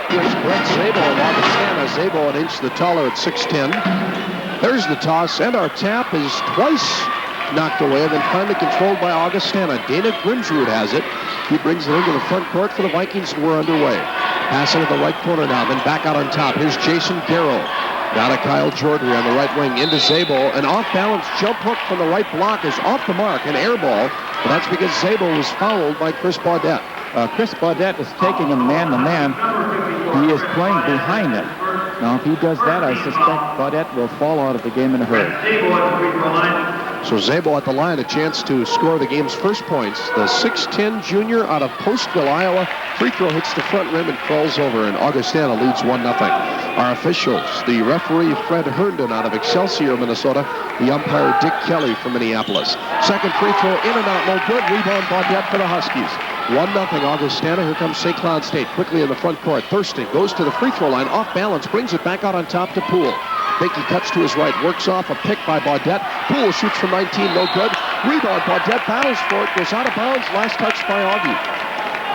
Here's Brett Zabel of Augustana. Zabel an inch the taller at 6'10". There's the toss, and our tap is twice knocked away and then finally controlled by Augustana. Dana Grimsrud has it. He brings it into the front court for the Vikings, and we're underway. Pass into the right corner now, then back out on top. Here's Jason Garrow. Now to Kyle Jordry on the right wing, into Zabel. An off-balance jump hook from the right block is off the mark, an air ball. But that's because Zabel was fouled by Chris Baudette. Chris Baudette is taking him man-to-man. He is playing behind him. Now, if he does that, I suspect Baudette will fall out of the game in a hurry. So Zabel at the line, a chance to score the game's first points. The 6'10 junior out of Postville, Iowa. Free throw hits the front rim and crawls over, and Augustana leads 1-0. Our officials, the referee Fred Herndon out of Excelsior, Minnesota. The umpire Dick Kelly from Minneapolis. Second free throw in and out, no good. Rebound Baudette for the Huskies. 1-0 Augustana. Here comes St. Cloud State quickly in the front court. Thurston goes to the free throw line, off balance, brings it back out on top to Poole. Binky cuts to his right, works off a pick by Baudette. Poole shoots from 19, no good. Rebound, Baudette battles for it, goes out of bounds, last touch by Augie.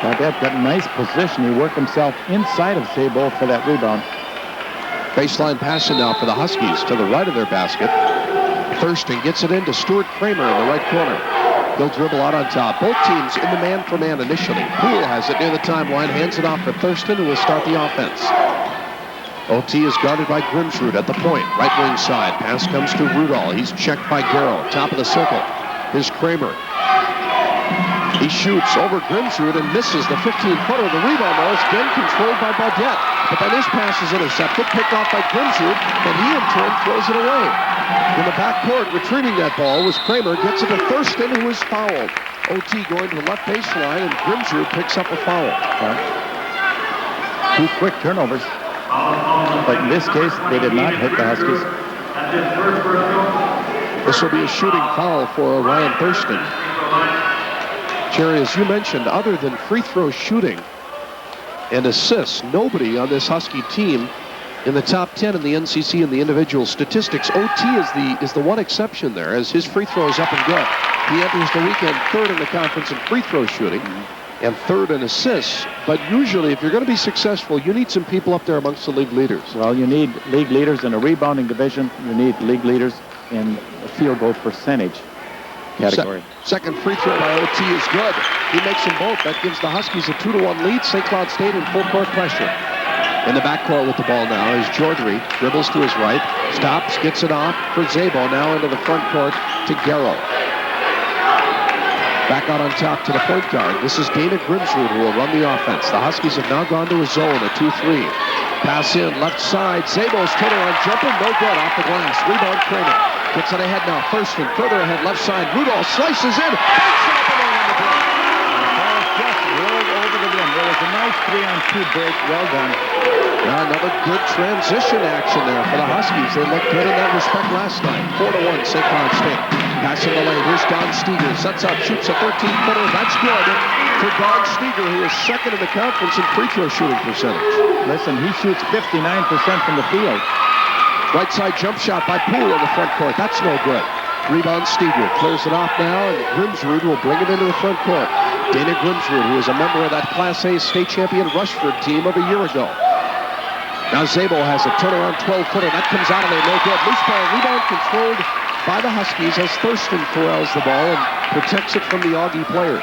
Baudette got a nice position. He worked himself inside of Zabel for that rebound. Baseline passing now for the Huskies to the right of their basket. Thurston gets it into Stuart Kramer in the right corner. He'll dribble out on top. Both teams in the man-for-man initially. Poole has it near the timeline, hands it off for Thurston, who will start the offense. OT is guarded by Grimsrud at the point, right wing side. Pass comes to Rudall. He's checked by Garrow. Top of the circle. Here's Kramer. He shoots over Grimsrud and misses the 15-footer. The rebound, though, is again controlled by Baudette. But then his pass is intercepted, picked off by Grimsrud, and he in turn throws it away. In the backcourt, retrieving that ball was Kramer, gets it to Thurston, who is fouled. OT going to the left baseline, and Grimsrud picks up a foul. Two quick turnovers. But in this case, they did not hit the Huskies. This will be a shooting foul for Ryan Thurston. Jerry, as you mentioned, other than free throw shooting and assists, nobody on this Husky team in the top 10 in the NCC in the individual statistics. OT is the one exception there, as his free throw is up and good. He enters the weekend third in the conference in free throw shooting and third in assists. But usually, if you're going to be successful, you need some people up there amongst the league leaders. Well, you need league leaders in a rebounding division. You need league leaders in a field goal percentage category. Second free throw by OT is good. He makes them both. That gives the Huskies a 2-1 lead. St. Cloud State in full court pressure. In the backcourt with the ball now is Jordry. Dribbles to his right. Stops, gets it off for Zabel. Now into the front court to Garrow. Back out on top to the point guard. This is Dana Grimsrud who will run the offense. The Huskies have now gone to a zone, a 2-3. Pass in, left side. Zabel's turnaround jumper, no good, off the glass. Rebound Kramer. Gets it ahead now. Thurston further ahead, left side. Rudolph slices in. Just rolled over the rim. There was a nice 3-on-2 break. Well done. Now another good transition action there for the Huskies. They looked good in that respect last night. 4-1, St. Cloud State. Passing the lane. Here's Don Steger. Sets up, shoots a 13-footer. That's good for Don Steger, who is second in the conference in free throw shooting percentage. Listen, he shoots 59% from the field. Right side jump shot by Poole in the front court. That's no good. Rebound Steger. Clears it off now, and Grimsrud will bring it into the front court. Dana Grimsrud, who is a member of that Class A state champion Rushford team of a year ago. Now Zabel has a turnaround 12-footer. That comes out of there. No good. Loose ball. Rebound controlled by the Huskies as Thurston corrals the ball and protects it from the Augie players.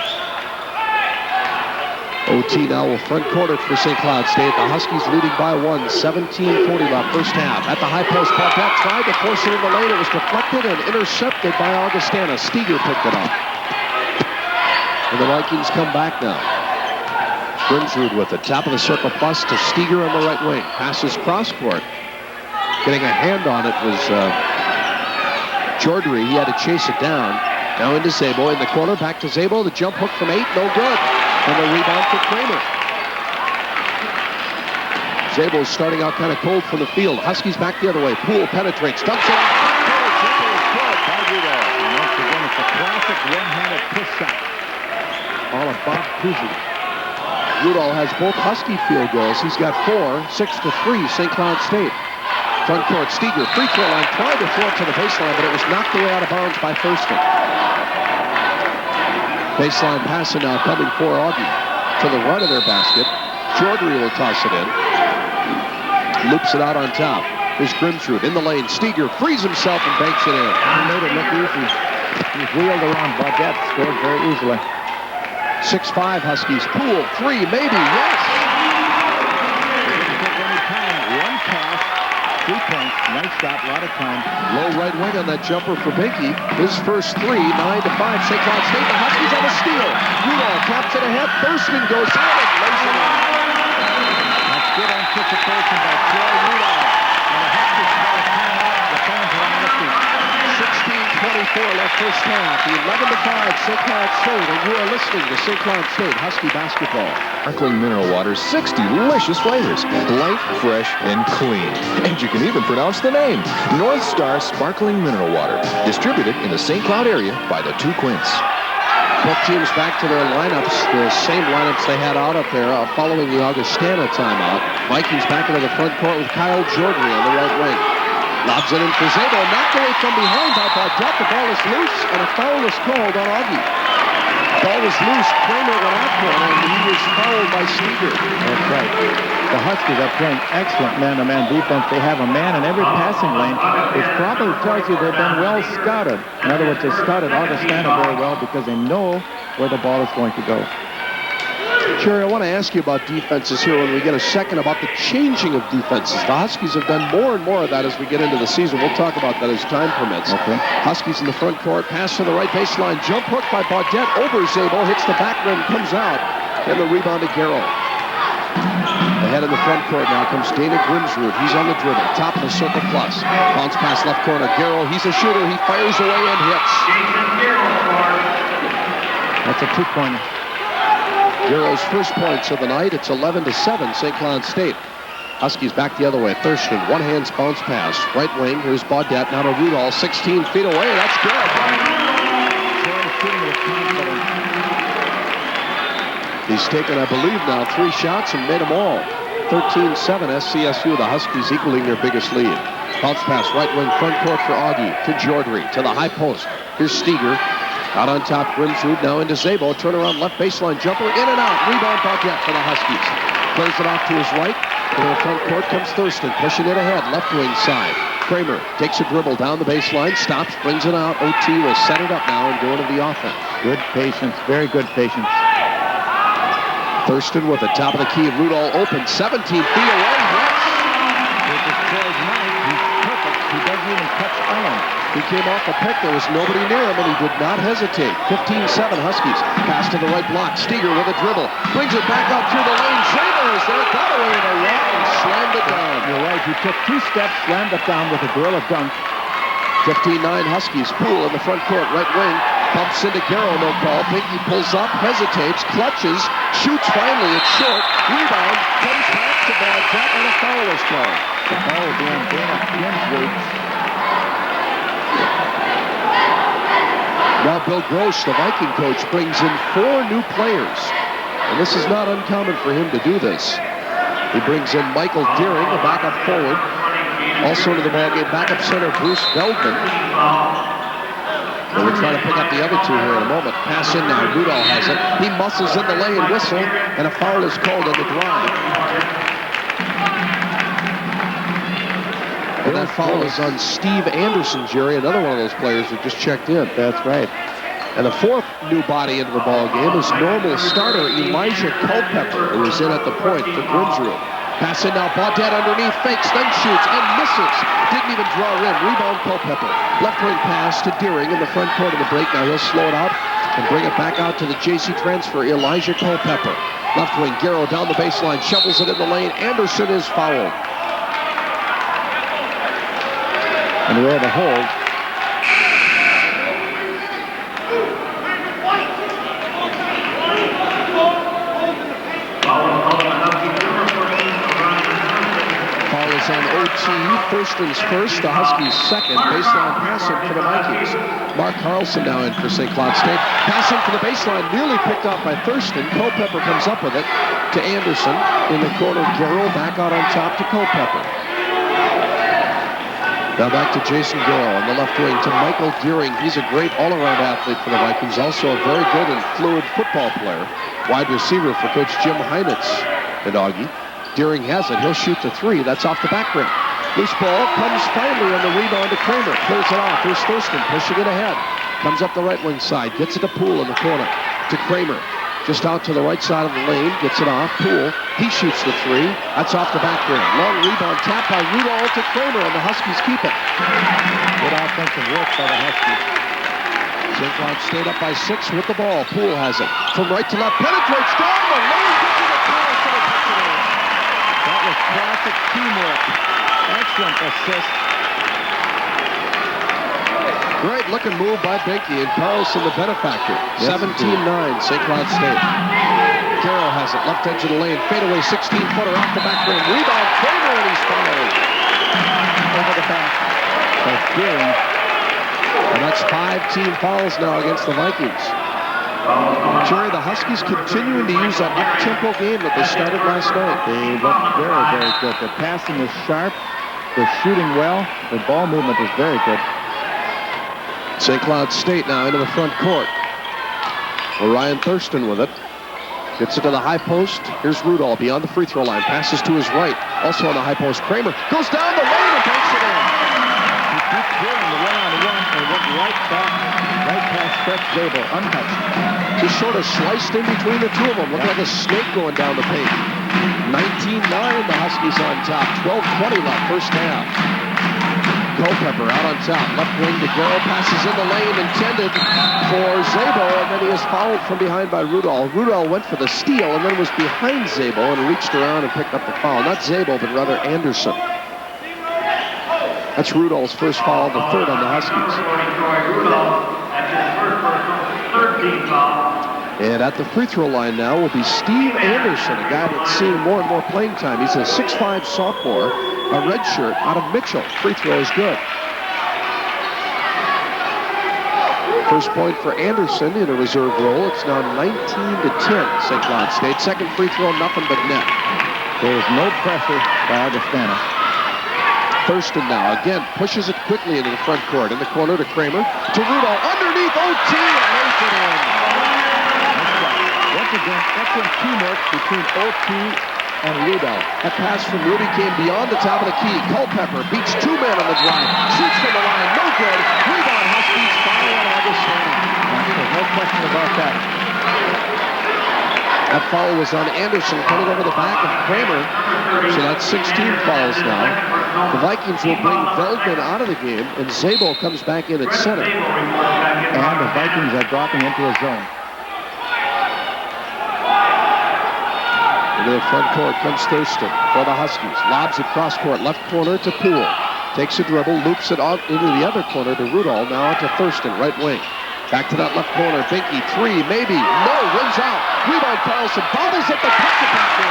OT now will front court it for St. Cloud State. The Huskies leading by 1, 17:40 left first half. At the high post, Baudette tried to force it in the lane. It was deflected and intercepted by Augustana. Steger picked it up. And the Vikings come back now. Grimsrud with the top of the circle bust to Steger on the right wing. Passes cross court. Getting a hand on it was Jordry. He had to chase it down. Now into Zabel in the corner. Back to Zabel. The jump hook from 8. No good. And the rebound for Kramer. Zabel is starting out kind of cold from the field. Huskies back the other way. Poole penetrates. Dumps it. Jumper is good by Rudolph. And once again, it's a classic one-handed push shot. All of Bob Cousy. Rudolph has both Husky field goals. He's got 4, 6-3, St. Cloud State. Front court, Steger, free throw line, tried to throw it to the baseline, but it was knocked away out of bounds by Thurston. Baseline passing now coming for Augie. To the right of their basket. Jordry will toss it in. Loops it out on top. Here's Grimsrud in the lane. Steger frees himself and banks it in. He made it look easy. He wheeled around Baudette, scored very easily. 6-5 Huskies. Poole, 3, maybe, yes! Didn't take any time. One pass, 3 points. Nice shot, a lot of time. Low right wing on that jumper for Binky. His first 3, 9-5. St. Cloud State. The Huskies have a steal. Rudolph taps it ahead. Thurston goes in and lays it in. That's good anticipation by Troy Rudolph. And the Huskies got a timeout. The fans are on their feet. 16:24 left first half. 11-5 St. Cloud State. And you are listening to St. Cloud State Husky basketball. Sparkling mineral water, 6 delicious flavors. Light, fresh, and clean. And you can even pronounce the name. North Star Sparkling Mineral Water. Distributed in the St. Cloud area by the 2 Quints. Both teams back to their lineups, the same lineups they had out up there following the Augustana timeout. Vikings back into the front court with Kyle Jordan on the right wing. Lobs it in for Zabel, knocked away from behind by Baudette. The ball is loose, and a foul is called on Augie. Ball was loose. Kramer went after him, and he was fouled by Steger. That's right. The Huskies are playing excellent man-to-man defense. They have a man in every passing lane, which probably tells you they've been well scouted. In other words, they scouted Augustana very well because they know where the ball is going to go. Jerry, I want to ask you about defenses here when we get a second, about the changing of defenses. The Huskies have done more and more of that as we get into the season. We'll talk about that as time permits. Okay. Huskies in the front court, pass to the right baseline, jump hook by Baudette over Zabel, hits the back rim, comes out, and the rebound to Garrow. Ahead in the front court now comes Dana Grimsrud. He's on the dribble, top of the circle plus. Bounce pass left corner, Garrow, he's a shooter, he fires away and hits. That's a 2-pointer. Garrow's first points of the night. It's 11-7 St. Cloud State. Huskies back the other way. Thurston, one-hand bounce pass. Right wing, here's Baudette. Now to Rudolph, 16 feet away. That's good. He's taken, I believe now, 3 shots and made them all. 13-7 SCSU. The Huskies equaling their biggest lead. Bounce pass, right wing, front court for Augie. To Jordry, to the high post. Here's Steger. Out on top, Grimsrud now into Zabel. Turnaround left baseline jumper, in and out. Rebound Baudette for the Huskies. Plays it off to his right. To the front court comes Thurston, pushing it ahead, left wing side. Kramer takes a dribble down the baseline, stops, brings it out. OT will set it up now and go into the offense. Good patience, very good patience. Thurston with the top of the key. Rudolph open, 17 feet away. Yes! This is Troy's night. He's perfect. He doesn't even touch Allen. He came off the pick. There was nobody near him, and he did not hesitate. 15-7 Huskies. Pass to the right block. Steger with a dribble. Brings it back out through the lane. Zabel is there. Got away in a walk and slammed it down. You're right. He took 2 steps, slammed it down with a gorilla dunk. 15-9 Huskies. Poole in the front court. Right wing. Bumps into Garrow. No call. Binky pulls up. Hesitates. Clutches. Shoots finally. It's short. Rebound. Comes back to Baudette, and a foul is called. The foul will be on Dana Grimsrud. Now Bill Gross, the Viking coach, brings in 4 new players. And this is not uncommon for him to do this. He brings in Michael Deering, a backup forward. Also into the ballgame, backup center Bruce Veldman. And we'll try to pick up the other 2 here in a moment. Pass in now, Rudolph has it. He muscles in the lane, whistle, and a foul is called on the drive. And that foul is on Steve Anderson, Jerry, another one of those players that just checked in. That's right. And the 4th new body into the ball game is normal starter Elijah Culpepper, who is in at the point for Grimsrud. Pass in now, Baudette underneath, fakes, then shoots, and misses. Didn't even draw rim. Rebound Culpepper. Left wing pass to Deering in the front court of the break. Now he'll slow it out and bring it back out to the JC transfer, Elijah Culpepper. Left wing, Garrow down the baseline, shovels it in the lane. Anderson is fouled. And we have a hold. Foul is on OT. Thurston's first, the Huskies second. Baseline passing for the Vikings. Mark Carlson now in for St. Cloud State. Passing for the baseline, nearly picked up by Thurston. Culpepper comes up with it to Anderson. In the corner, Garrow back out on top to Culpepper. Now back to Jason Garrow on the left wing to Michael Deering. He's a great all-around athlete for the Vikings. Also a very good and fluid football player. Wide receiver for Coach Jim Heinitz and Augie. Deering has it. He'll shoot the three. That's off the back rim. Loose ball comes finally on the rebound to Kramer. Clears it off. Here's Thurston pushing it ahead. Comes up the right wing side. Gets it to Poole in the corner. To Kramer. Just out to the right side of the lane. Gets it off. Poole. He shoots the three. That's off the back rim. Long rebound tap by Rudolph to Kramer, and the Huskies keep it. Good offensive work by the Huskies. St. Cloud stayed up by 6 with the ball. Poole has it. From right to left. Penetrates down the lane. Gets it to Carlson. That was classic teamwork. Excellent assist. Great looking move by Binky, and Carlson the benefactor. Yes, 17-9, St. Cloud State. Carroll has it, left edge of the lane, fadeaway 16-footer off the back rim. Rebound, Kramer, and he's fouled. Over the back. That's Deering. And that's 5 team fouls now against the Vikings. Jerry, the Huskies continuing to use that up-tempo game that they started last night. They look very, very good. The passing is sharp. They're shooting well. The ball movement is very good. St. Cloud State now into the front court. Ryan Thurston with it. Gets it to the high post. Here's Rudolph beyond the free throw line. Passes to his right. Also on the high post, Kramer goes down the lane and banks it in. He keeps doing the one-on-one and went right back, right past Steph Zabel, untouched. Just sort of sliced in between the two of them. Looked like a snake going down the paint. 19-9, the Huskies on top. 12:20 left, first half. Culpepper out on top. Left wing to Garrow. Passes in the lane intended for Zabel, and then he is fouled from behind by Rudolph. Rudolph went for the steal and then was behind Zabel and reached around and picked up the foul. Not Zabel, but rather Anderson. That's Rudolph's first foul, the third on the Huskies. And at the free throw line now will be Steve Anderson, a guy that's seeing more and more playing time. He's a 6'5" sophomore, a redshirt out of Mitchell. Free throw is good. First point for Anderson in a reserve role. It's now 19-10, St. Cloud State. Second free throw, nothing but net. There is no pressure by Augustana. Thurston now again pushes it quickly into the front court. In the corner to Kramer. To Rudolph. Underneath OT and lays it in. Once again, excellent teamwork between OT and Rudolph. That pass from Rudy came beyond the top of the key. Culpepper beats 2 men on the drive. Shoots from the line. No good. Rebound Huskies. Foul on Augustana. There's no question about that. That foul was on Anderson coming over the back of Kramer. So that's 16 fouls now. The Vikings will bring Veldman out of the game, and Zabel comes back in at center. And the Vikings are dropping into a zone. Into the front court comes Thurston for the Huskies. Lobs it cross court, left corner to Poole. Takes a dribble, loops it out into the other corner to Rudolph. Now to Thurston, right wing. Back to that left corner. Binky, 3, maybe. No, rims out. Rebound Carlson. Bobbles at the back rim.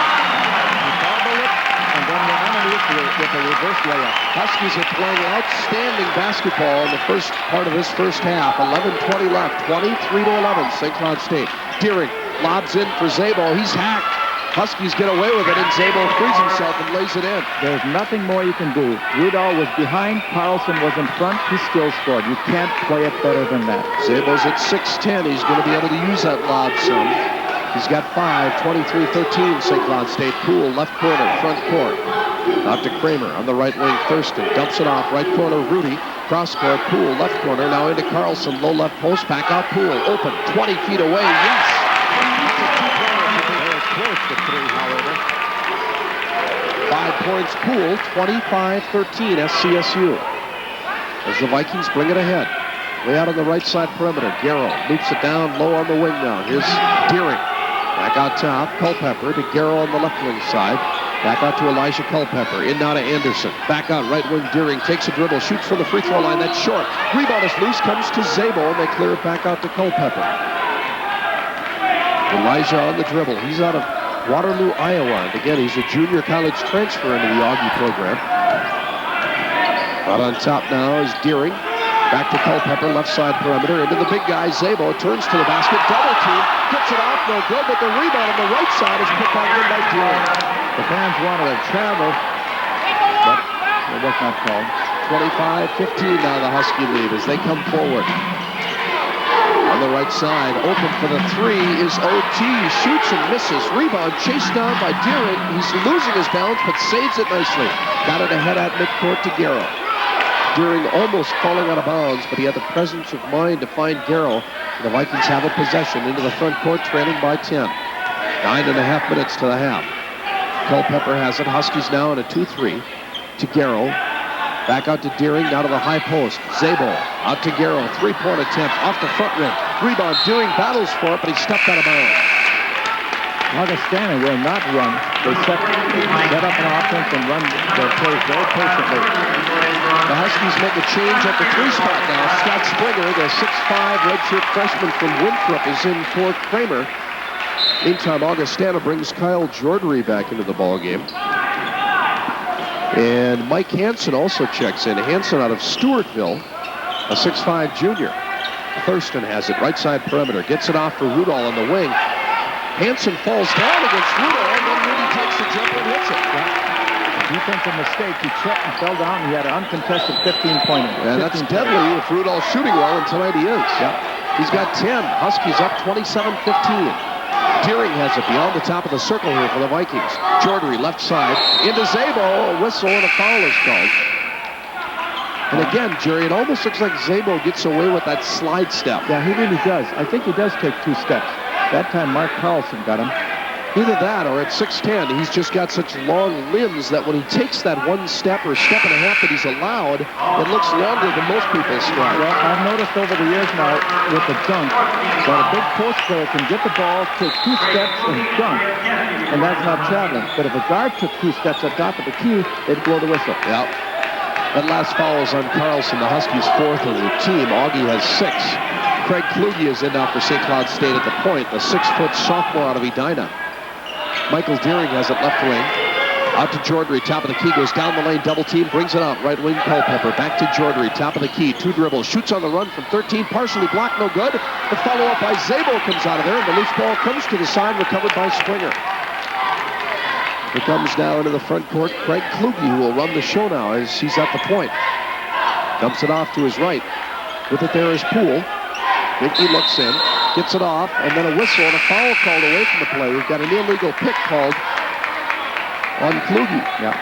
He bobbled it and then went underneath with a reverse layup. Huskies are playing outstanding basketball in the first part of this first half. 11:20 left. 23-11. St. Cloud State. Deering lobs in for Zabel. He's hacked. Huskies get away with it, and Zabel frees himself and lays it in. There's nothing more you can do. Rudolph was behind. Carlson was in front. He still scored. You can't play it better than that. Zabel's at 6'10". He's going to be able to use that lob some. He's got 5, 23-13, St. Cloud State. Poole, left corner, front court. Out to Kramer on the right wing. Thurston dumps it off. Right corner, Rudy. Cross court, Poole, left corner. Now into Carlson. Low left post. Back out, Poole. Open, 20 feet away. Yes! Close to 3, however. 5 points, Poole, 25-13, SCSU. As the Vikings bring it ahead. Way out on the right side perimeter. Garrow loops it down low on the wing now. Here's Deering. Back out top. Culpepper to Garrow on the left wing side. Back out to Elijah Culpepper. In now to Anderson. Back out right wing. Deering takes a dribble. Shoots from the free throw line. That's short. Rebound is loose. Comes to Zabel. And they clear it back out to Culpepper. Elijah on the dribble. He's out of Waterloo, Iowa. And again, he's a junior college transfer into the Augie program. Out on top now is Deering. Back to Culpepper, left side perimeter. Into the big guy, Zabel. Turns to the basket. Double team. Gets it off. No good. But the rebound on the right side is put back in by Deering. The fans wanted a travel, but it was not called. 25-15 now the Husky lead as they come forward. On the right side, open for the three is O.T. Shoots and misses. Rebound chased down by Deering. He's losing his balance, but saves it nicely. Got it ahead at midcourt to Garrow. Deering almost falling out of bounds, but he had the presence of mind to find Garrow. The Vikings have a possession into the front court, trailing by 10. 9.5 minutes to the half. Culpepper has it. Huskies now in a 2-3 to Garrow. Back out to Deering, now to the high post. Zabel out to Garrow. Three-point attempt off the front rim. Rebound. Deering battles for it, but he's stepped out of bounds. Augustana will not run. They set up an offense and run their plays very patiently. The Huskies make a change at the three spot now. Scott Springer, the 6'5" redshirt freshman from Winthrop, is in for Kramer. Meantime, Augustana brings Kyle Jordery back into the ballgame. And Mike Hansen also checks in. Hansen out of Stewartville, a 6'5" junior. Thurston has it, right side perimeter. Gets it off for Rudall on the wing. Hansen falls down against Rudall, and then Rudy takes the jumper and hits it. Defensive mistake. He tripped and fell down. He had an uncontested 15-pointer. And that's deadly if Rudall's shooting well, and tonight he is. Yeah. He's got 10. Huskies up 27-15. Deering has it beyond the top of the circle here for the Vikings. Jordery left side into Zabel. A whistle and a foul is called. And again, Jerry, it almost looks like Zabel gets away with that slide step. Yeah, he really does. I think he does take 2 steps. That time, Mark Carlson got him. Either that or at 6'10", he's just got such long limbs that when he takes that 1 step or step and a half that he's allowed, it looks longer than most people's stride. Well, I've noticed over the years now with the dunk that a big post player can get the ball, take 2 steps, and dunk, and that's not traveling. But if a guard took 2 steps at top of the key, they'd blow the whistle. Yep. That last foul is on Carlson, the Huskies' 4th of the team. Augie has 6. Craig Kluge is in now for St. Cloud State at the point, the 6-foot sophomore out of Edina. Michael Deering has it left wing. Out to Jordery, top of the key, goes down the lane, double team, brings it out. Right wing Culpepper, back to Jordery, top of the key, 2 dribbles, shoots on the run from 13, partially blocked, no good. The follow-up by Zabel comes out of there, and the loose ball comes to the side, recovered by Springer. Here comes now into the front court Craig Kluge, who will run the show now as he's at the point. Dumps it off to his right. With it there is Poole. Mickey looks in, gets it off, and then a whistle and a foul called away from the play. We've got an illegal pick called on Kluge. Yeah.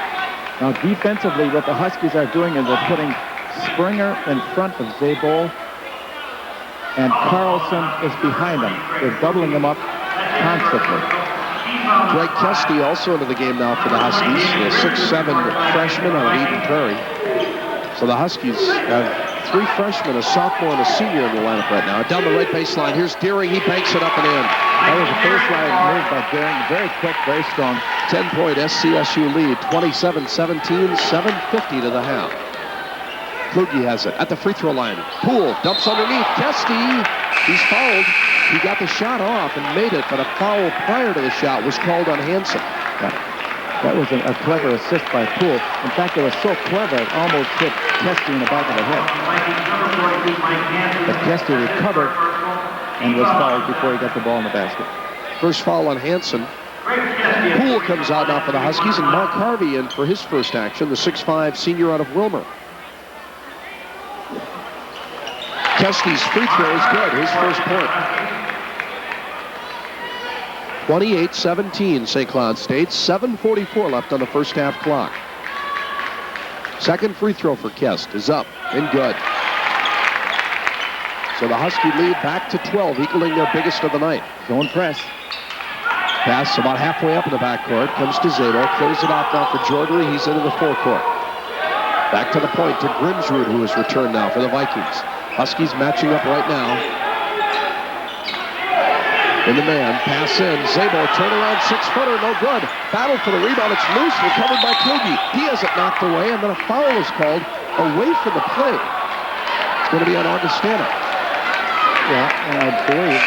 Now defensively, what the Huskies are doing is they're putting Springer in front of Zabel, and Carlson is behind him. They're doubling them up constantly. Greg Kesty also into the game now for the Huskies, the 6'7" freshman out of Eden Prairie. So the Huskies have 3 freshmen, a sophomore and a senior in the lineup right now. Down the right baseline, here's Deering. He banks it up and in. That was a baseline move by Deering. Very quick, very strong. 10-point SCSU lead, 27-17, 7:50 to the half. Kluge has it at the free throw line. Poole dumps underneath. Kesty, he's fouled. He got the shot off and made it, but a foul prior to the shot was called on Hansen. That was a clever assist by Poole. In fact, it was so clever it almost hit Kesty in the back of the head. But Kesty recovered and was fouled before he got the ball in the basket. First foul on Hansen. Poole comes out now for the Huskies, and Mark Harvey in for his first action, the 6'5" senior out of Wilmer. Kesty's free throw is good, his first point. 28-17 St. Cloud State, 7:44 left on the first half clock. Second free throw for Kest is up and good. So the Husky lead back to 12, equaling their biggest of the night. Zone press. Pass about halfway up in the backcourt, comes to Zabel, clears it off now for Jordery, he's into the forecourt. Back to the point to Grimsrud, who has returned now for the Vikings. Huskies matching up right now. In the man, pass in, Zabel, turnaround 6-footer, no good. Battle for the rebound, it's loose, recovered by Kluge. He has it knocked away, and then a foul is called away from the play. It's going to be on Augustana. Yeah, and I believe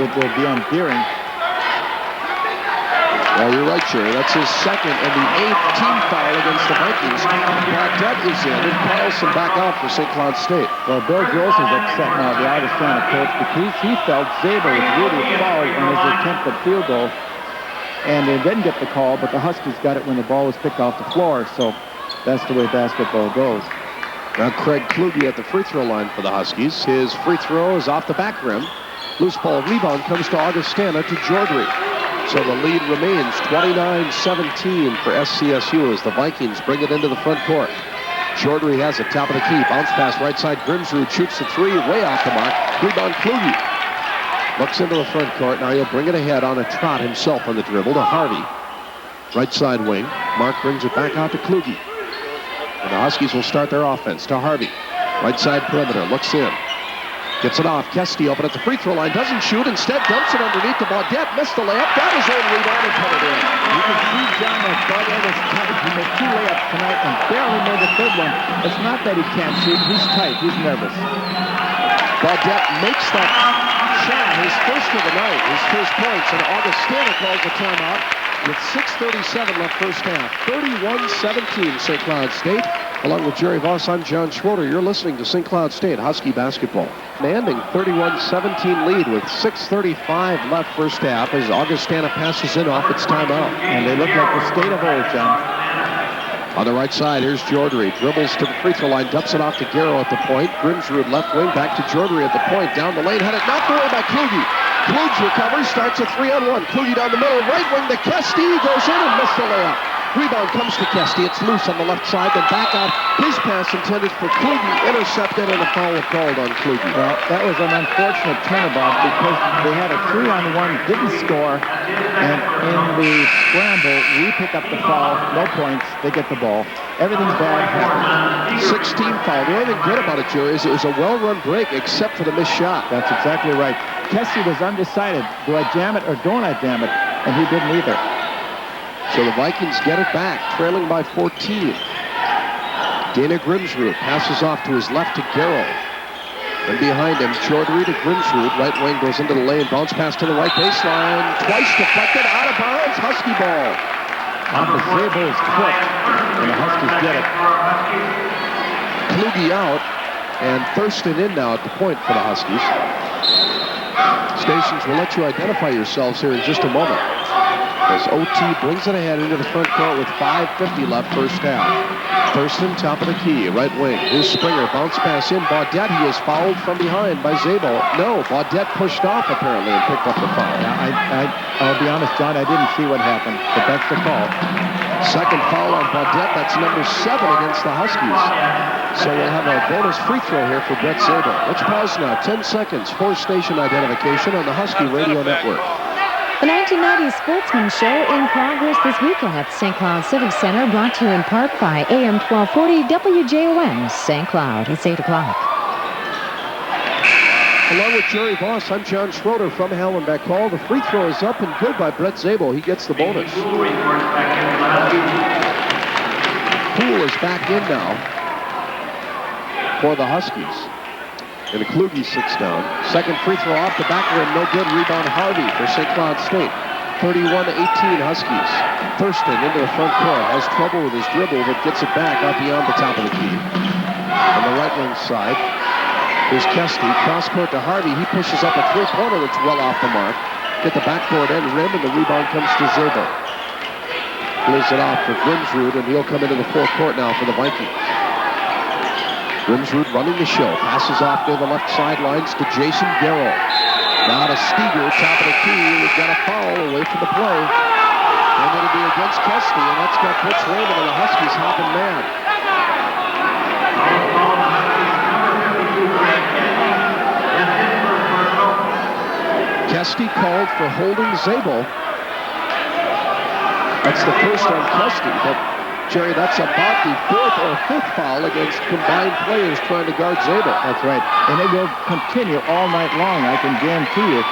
it will be on Deering. Well, you're right, Jerry. That's his second and the 8th team foul against the Vikings. Bradette is in, and Carlson back out for St. Cloud State. Well, Bill Gross is upset now, the Augustana coach, because he felt Zabel was really fouled on his attempted field goal, and they didn't get the call, but the Huskies got it when the ball was picked off the floor, so that's the way basketball goes. Now Craig Kluge at the free throw line for the Huskies. His free throw is off the back rim. Loose ball rebound comes to Augustana to Jordry. So the lead remains 29-17 for SCSU as the Vikings bring it into the front court. Jordry has it, top of the key. Bounce pass right side. Grimsrud shoots the three, way off the mark. Rebound Kluge. Looks into the front court. Now he'll bring it ahead on a trot himself on the dribble to Harvey. Right side wing. Mark brings it back out to Kluge. And the Huskies will start their offense to Harvey. Right side perimeter. Looks in. Gets it off. Kesty open at the free throw line. Doesn't shoot. Instead dumps it underneath the Baudette. Missed the layup. Got his own rebound and put it in. You can see, John, that Baudette is tight. He made 2 layups tonight and barely made the third one. It's not that he can't shoot. He's tight. He's nervous. Baudette makes that shot, his first of the night, his first points, and Augustana calls the timeout with 6:37 left first half. 31-17 St. Cloud State. Along with Jerry Voss, I'm John Schroeder. You're listening to St. Cloud State Husky basketball. Commanding 31-17 lead with 6:35 left first half as Augustana passes in off its timeout. And they look like the state of old, John. On the right side, here's Jordry. Dribbles to the free throw line, dumps it off to Garrow at the point. Grimsrud left wing, back to Jordry at the point. Down the lane, had it knocked away by Kluge. Kluge recovers, starts a 3-on-1. Kluge down the middle, right wing to Kesty. Goes in and missed the layup. Rebound comes to Kesty. It's loose on the left side, then back out. His pass intended for Kluge, intercepted, and a foul called on Kluge. Well, that was an unfortunate turnabout because they had a 3-on-1, didn't score, and in the scramble, we pick up the foul, no points, they get the ball. Everything bad happened. 16 foul. The only thing good about it, Jerry, is it was a well-run break except for the missed shot. That's exactly right. Kesty was undecided. Do I jam it or don't I jam it? And he didn't either. So the Vikings get it back, trailing by 14. Dana Grimsrud passes off to his left to Garrow. And behind him, Jordry to Grimsrud. Right wing goes into the lane. Bounce pass to the right baseline. Twice deflected, out of bounds. Husky ball. On the Zable's foot. And the Huskies get it. Kluge out. And Thurston in now at the point for the Huskies. Stations will let you identify yourselves here in just a moment. As OT brings it ahead into the front court with 5:50 left first half. Thurston, top of the key, right wing. Here's Springer, bounce pass in. Baudette, he is fouled from behind by Zabel. No, Baudette pushed off apparently and picked up the foul. I'll be honest, John, I didn't see what happened, but that's the call. Second foul on Baudette. That's number 7 against the Huskies. So we'll have a bonus free throw here for Brett Zabel. Let's pause now. 10 seconds for station identification on the Husky Radio Network. The 1990 Sportsman Show in progress this weekend at St. Cloud Civic Center, brought to you in part by AM 1240 WJOM St. Cloud. It's 8 o'clock. Along with Jerry Voss, I'm John Schroeder from Hallenbeck Hall. The free throw is up and good by Brett Zabel. He gets the bonus. Poole is back in now for the Huskies. And Kluge sits down. Second free throw off the back rim, no good. Rebound Harvey for St. Cloud State. 31-18 Huskies. Thurston into the front court. Has trouble with his dribble, but gets it back out beyond the top of the key. On the right wing side, there's Kesty. Cross court to Harvey. He pushes up a three-pointer that's well off the mark. Get the backboard end rim, and the rebound comes to Zabel. Plays it off for Grimsrud, and he'll come into the full court now for the Vikings. Grimsrud running the show. Passes off to the left sidelines to Jason Garrow. Now to Steger, top of the key. We've got a foul away from the play. And it'll be against Kesty, and that's got Fitz Raymond and the Huskies hopping mad. Kesty called for holding Zabel. That's the first on Kesty, but Jerry, that's about the 4th or 5th foul against combined players trying to guard Zabel. That's right. And it will continue all night long, I can guarantee you.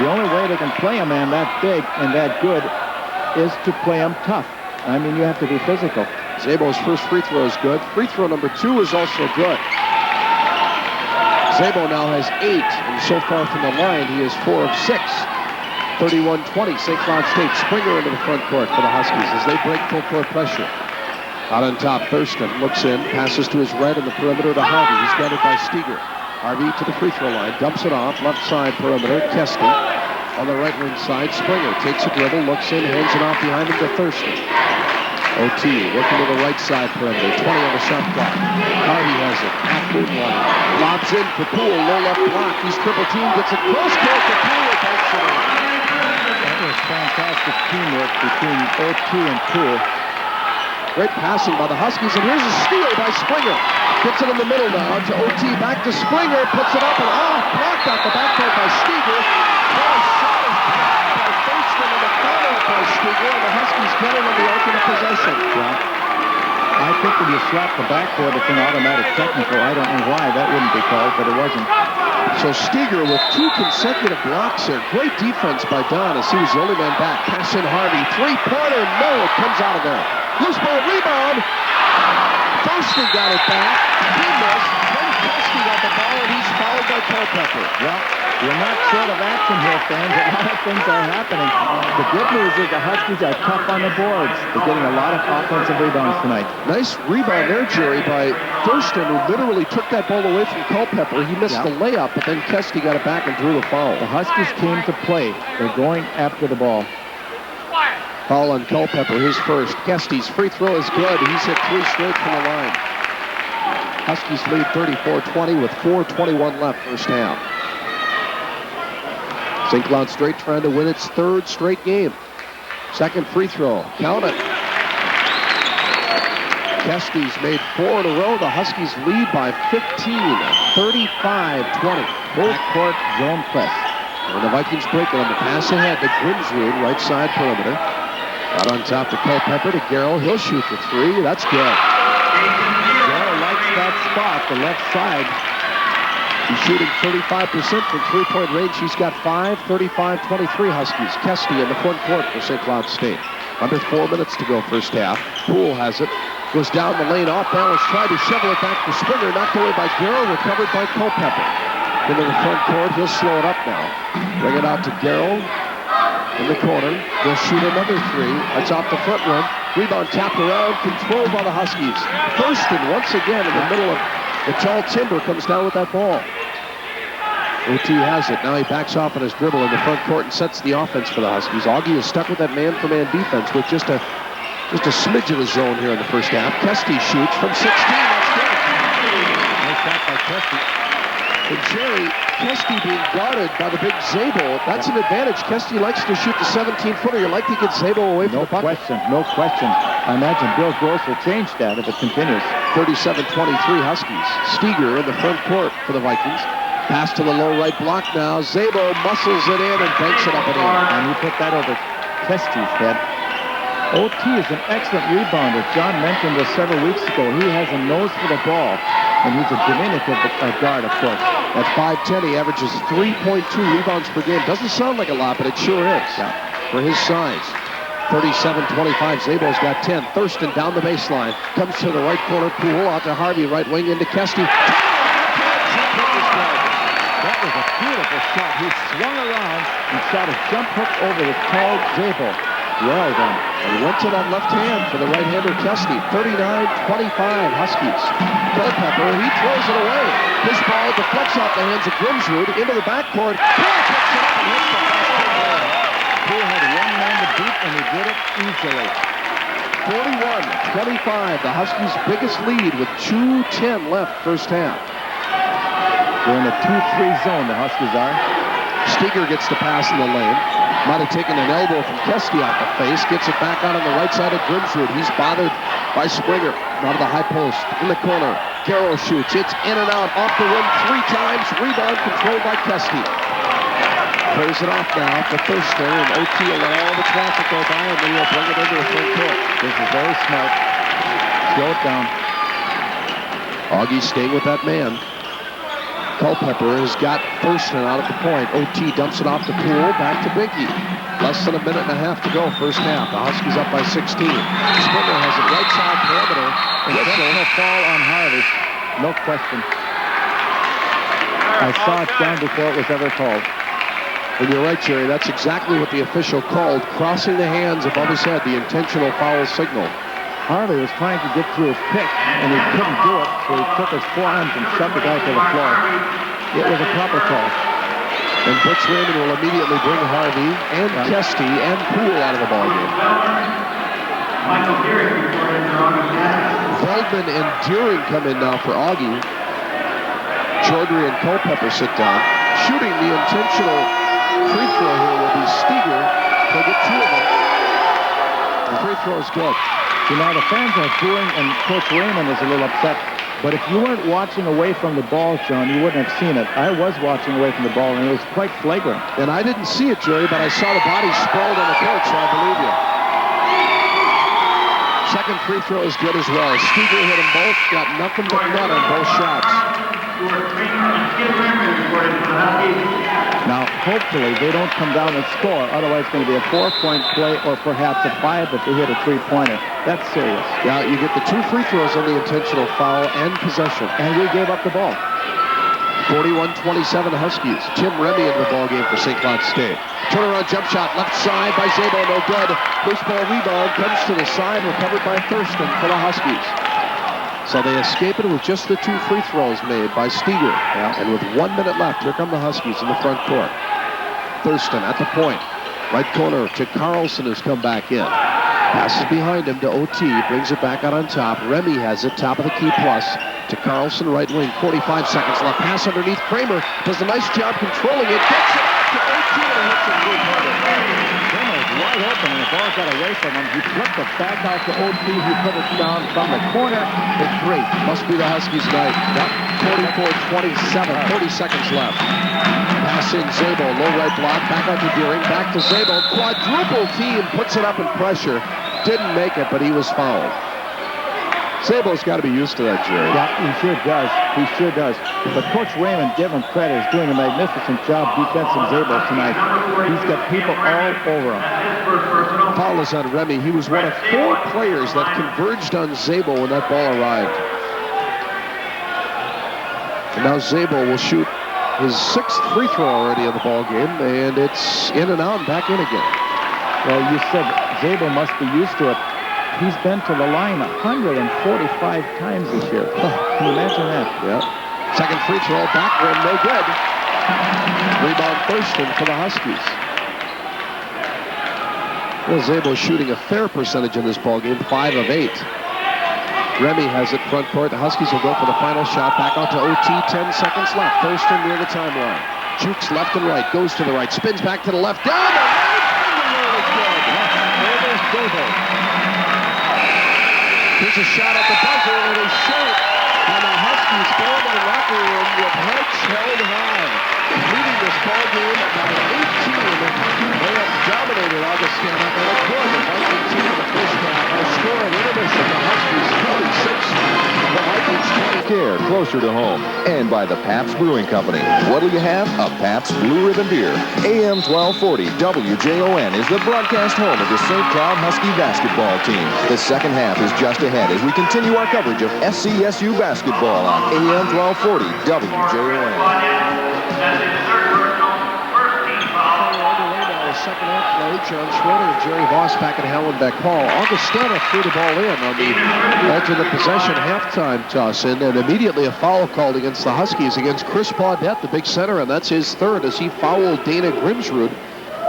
The only way they can play a man that big and that good is to play him tough. I mean, you have to be physical. Zabel's first free throw is good. Free throw number 2 is also good. Zabel now has 8, and so far from the line, he is 4 of 6. 31-20, St. Cloud State. Springer into the front court for the Huskies as they break full court pressure. Out on top, Thurston looks in, passes to his right on the perimeter to Harvey. He's guarded by Steger. Harvey to the free throw line, dumps it off, left side perimeter, Kesty. On the right wing side, Springer takes a dribble, looks in, hands it off behind him to Thurston. OT working to the right side perimeter. 20 on the shot clock. Harvey has it. Half moonlight. Lobs in for Poole. Low left block. He's triple team. Gets it close court to Poole. Takes it in. That was fantastic teamwork between OT and Poole. Great passing by the Huskies. And here's a steal by Springer. Gets it in the middle now to OT. Back to Springer. Puts it up and off. Blocked out the backcourt by Steger. What a shot is blocked by Thurston in the corner by Steger. And the Huskies get it on the ultimate possession. Yeah. I think when you slap the backboard, it's an automatic technical. I don't know why that wouldn't be called, but it wasn't. So Steger with 2 consecutive blocks there. Great defense by Don as he was the only man back. Pass in Harvey. Three-pointer. No, it comes out of there. Loose ball rebound. Thurston got it back. He missed. Then Kesty got the ball, and he's fouled by Culpepper. Well, you're not short of action here, fans. A lot of things are happening. The good news is the Huskies are tough on the boards. They're getting a lot of offensive rebounds tonight. Nice rebound there, Jerry, by Thurston, who literally took that ball away from Culpepper. He missed the layup, but then Kesty got it back and drew the foul. The Huskies came to play. They're going after the ball. Foul on Culpepper, his first. Kesty's free throw is good. He's hit 3 straight from the line. Huskies lead 34-20 with 4:21 left first half. St. Cloud Straight trying to win its 3rd straight game. Second free throw. Count it. Kesty's made 4 in a row. The Huskies lead by 15, 35-20. Full-court zone press. And the Vikings break it on the pass ahead to Grimsrud, right side perimeter. Out on top to Culpepper to Garrell. He'll shoot the 3. That's good. Garrell likes that spot, the left side. He's shooting 35% from three-point range. He's got 5, 35-23 Huskies. Kesty in the front court for St. Cloud State. Under 4 minutes to go first half. Poole has it. Goes down the lane, off balance, tried to shovel it back to Springer. Knocked away by Garrell, recovered by Culpepper. Into the front court, he'll slow it up now. Bring it out to Garrell in the corner. He'll shoot another 3. That's off the front rim. Rebound tapped around, controlled by the Huskies. Thurston once again in the middle of the tall timber comes down with that ball. OT has it. Now he backs off on his dribble in the front court and sets the offense for the Huskies. Augie is stuck with that man-for-man defense with just a smidge of a zone here in the first half. Kesty shoots from 16. That's good. Nice shot by Kesty. And Jerry, Kesty being guarded by the big Zabel, that's an advantage. Kesty likes to shoot the 17-footer. You like to get Zabel away from the bucket. No question. I imagine Bill Gross will change that if it continues. 37-23 Huskies. Steger in the front court for the Vikings. Pass to the low right block now. Zabel muscles it in and banks it up and in. And he put that over Kesty's head. OT is an excellent rebounder. John mentioned this several weeks ago. He has a nose for the ball, and he's a diminutive guard, of course. At 5'10", he averages 3.2 rebounds per game. Doesn't sound like a lot, but it sure is for his size. 37-25, Zabel's got 10. Thurston down the baseline. Comes to the right corner. Poole out to Harvey, right wing into Kesty. That was a beautiful shot. He swung around and shot a jump hook over the tall Zabel. Well done. And he went to that left hand for the right-hander Kesty. 39-25 Huskies. Culpepper, he throws it away. His ball deflects off the hands of Grimsrud into the backcourt. Poole picks it up and hits the basket. Poole had one man to beat, and he did it easily. 41-25, the Huskies' biggest lead with 2:10 left first half. They're in a 2-3 zone, the Huskies are. Steger gets the pass in the lane. Might have taken an elbow from Kesty off the face. Gets it back out on the right side of Grimsrud. He's bothered by Springer. Out of the high post. In the corner. Garrell shoots. It's in and out. Off the rim 3 times. Rebound controlled by Kesty. Clears it off now for Thurston. And OT will let all the traffic go by, and then he'll bring it into the front court. This is very smart. Slow it down. Augie staying with that man. Culpepper has got Thurston out at the point. OT dumps it off to Poole, back to Binky. Less than a minute and a half to go first half. The Huskies up by 16. Springer has it right side perimeter. Whistle fall on Harvey. No question. I saw it down before it was ever called. And you're right, Jerry. That's exactly what the official called. Crossing the hands above his head, the intentional foul signal. Harvey was trying to get through his pick, and he couldn't do it, so he took his forearms and shoved the guy to the floor. It was a proper call. And Butch Raymond will immediately bring Harvey and Kesty and Poole out of the ballgame. Veldman and Deering come in now for Augie. Chaudhry and Culpepper sit down. Shooting the intentional free throw here will be Steger. He'll get 2 of them. The free throw is good. You know, the fans are booing, and Coach Raymond is a little upset. But if you weren't watching away from the ball, John, you wouldn't have seen it. I was watching away from the ball, and it was quite flagrant. And I didn't see it, Jerry, but I saw the body sprawled on the court, so I believe you. Second free throw is good as well. Steger hit them both. Got nothing but net on both shots. Now, hopefully, they don't come down and score. Otherwise, it's going to be a 4-point play or perhaps a 5 if they hit a 3-pointer. That's serious. Yeah, you get the 2 free throws on the intentional foul and possession. And we gave up the ball. 41-27 Huskies. Tim Remy in the ball game for St. Cloud State. Turnaround jump shot, left side by Zabo, no good. First ball rebound comes to the side, recovered by Thurston for the Huskies. So they escape it with just the 2 free throws made by Steger. Yeah. And with 1 minute left, here come the Huskies in the front court. Thurston at the point. Right corner to Carlson, who's come back in. Passes behind him to OT, brings it back out on top. Remy has it, top of the key plus. To Carlson, right wing, 45 seconds left. Pass underneath. Kramer does a nice job controlling it. Gets it out to OT and hits it good. Kramer was wide open, and the ball got away from him. He flipped it back out to OT. He put it down from the corner. It's 3. Must be the Huskies' night. Yep. 44-27, 30 seconds left. Pass in Zabo, low right block, back out to Deering, back to Zabo. Quadruple team, puts it up in pressure. Didn't make it, but he was fouled. Zabo's got to be used to that, Jerry. Yeah, he sure does. He sure does. But Coach Raymond, give him credit, is doing a magnificent job defensing Zabo tonight. He's got people all over him. Foul is on Remy. He was one of 4 players that converged on Zabo when that ball arrived. And now Zabo will shoot his 6th free throw already in the ball game, and it's in and out and back in again. Well, you said Zabo must be used to it. He's been to the line 145 times this year. Oh, can you imagine that? Yeah. Second free throw, back rim, no good. Rebound Thurston for the Huskies. Well, Zabo shooting a fair percentage in this ball game, 5 of 8. Remy has it front court. The Huskies will go for the final shot. Back out to OT, 10 seconds left. Thurston near the timeline. Jukes left and right, goes to the right, spins back to the left, down the right, fingernail is good. Over Zabo. Here's a shot at the buzzer, and it is short. And the Huskies go into the locker room with heads held high. Leading this ball game by 18. They have dominated Augustana and a quarter. The Viking team in the first half. Our score at intermission, the Huskies 46. The Vikings 20. Care closer to home, and by the Pabst Brewing Company. What'll you have? A Pabst Blue Ribbon Beer. AM 1240 WJON is the broadcast home of the St. Cloud Husky basketball team. The second half is just ahead as we continue our coverage of SCSU basketball on AM 1240 WJON. Second half play, John Schroeder and Jerry Voss back at Hallenbeck Hall. Augustana threw the ball in on the alternate possession halftime toss in, and immediately a foul called against the Huskies against Chris Baudette, the big center, and that's his 3rd as he fouled Dana Grimsrud.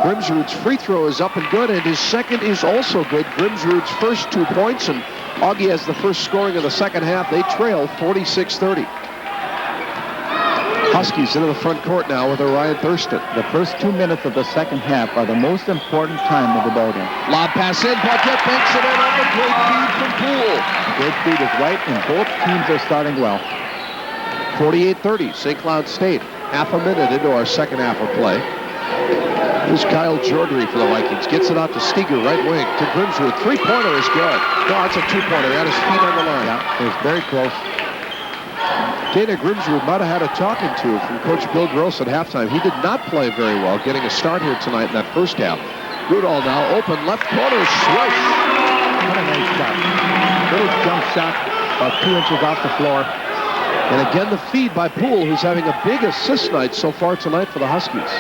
Grimsrud's free throw is up and good, and his second is also good. Grimsrud's first 2 points, and Augie has the first scoring of the second half. They trail 46-30. Huskies into the front court now with Ryan Thurston. The first 2 minutes of the second half are the most important time of the ball game. Lob pass in, Baudette banks it in on the great feed from Poole. Great feed is right, and both teams are starting well. 48-30, St. Cloud State. Half a minute into our second half of play. Here's Kyle Chaudhry for the Vikings. Gets it out to Steger, right wing, to Grimsrud. 3-pointer is good. No, it's a 2-pointer. Got his feet on the line. Yeah, it was very close. Dana Grimsrud might have had a talking to from Coach Bill Gross at halftime. He did not play very well, getting a start here tonight in that first half. Rudolph now open, left corner, swish. What a nice shot. Little jump shot, about 2 inches off the floor. And again, the feed by Poole, who's having a big assist night so far tonight for the Huskies.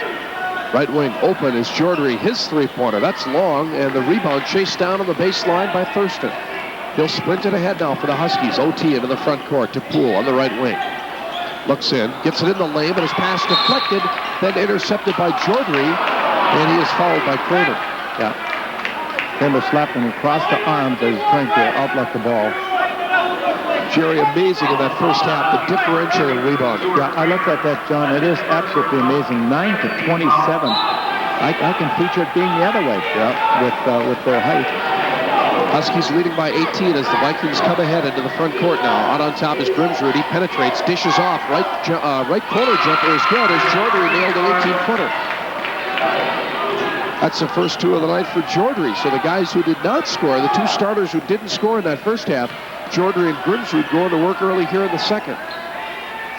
Right wing open is Chaudhry, his 3-pointer. That's long, and the rebound chased down on the baseline by Thurston. He'll sprint it ahead now for the Huskies. OT into the front court to Poole on the right wing. Looks in, gets it in the lane, but his pass deflected, then intercepted by Chaudhry, and he is fouled by Kramer. Yeah. Kramer slapped him across the arms as he's trying to outlet the ball. Jerry, amazing in that first half, the differential in rebound. Yeah, I looked at that, John. It is absolutely amazing. 9-27. I can feature it being the other way, with their height. Huskies leading by 18 as the Vikings come ahead into the front court now. Out on top is Grimsrud. He penetrates, dishes off. Right corner jumper is good as Jordry nailed an 18-footer. That's the first two of the night for Jordry. So the guys who did not score, the two starters who didn't score in that first half, Jordry and Grimsrud going to work early here in the second.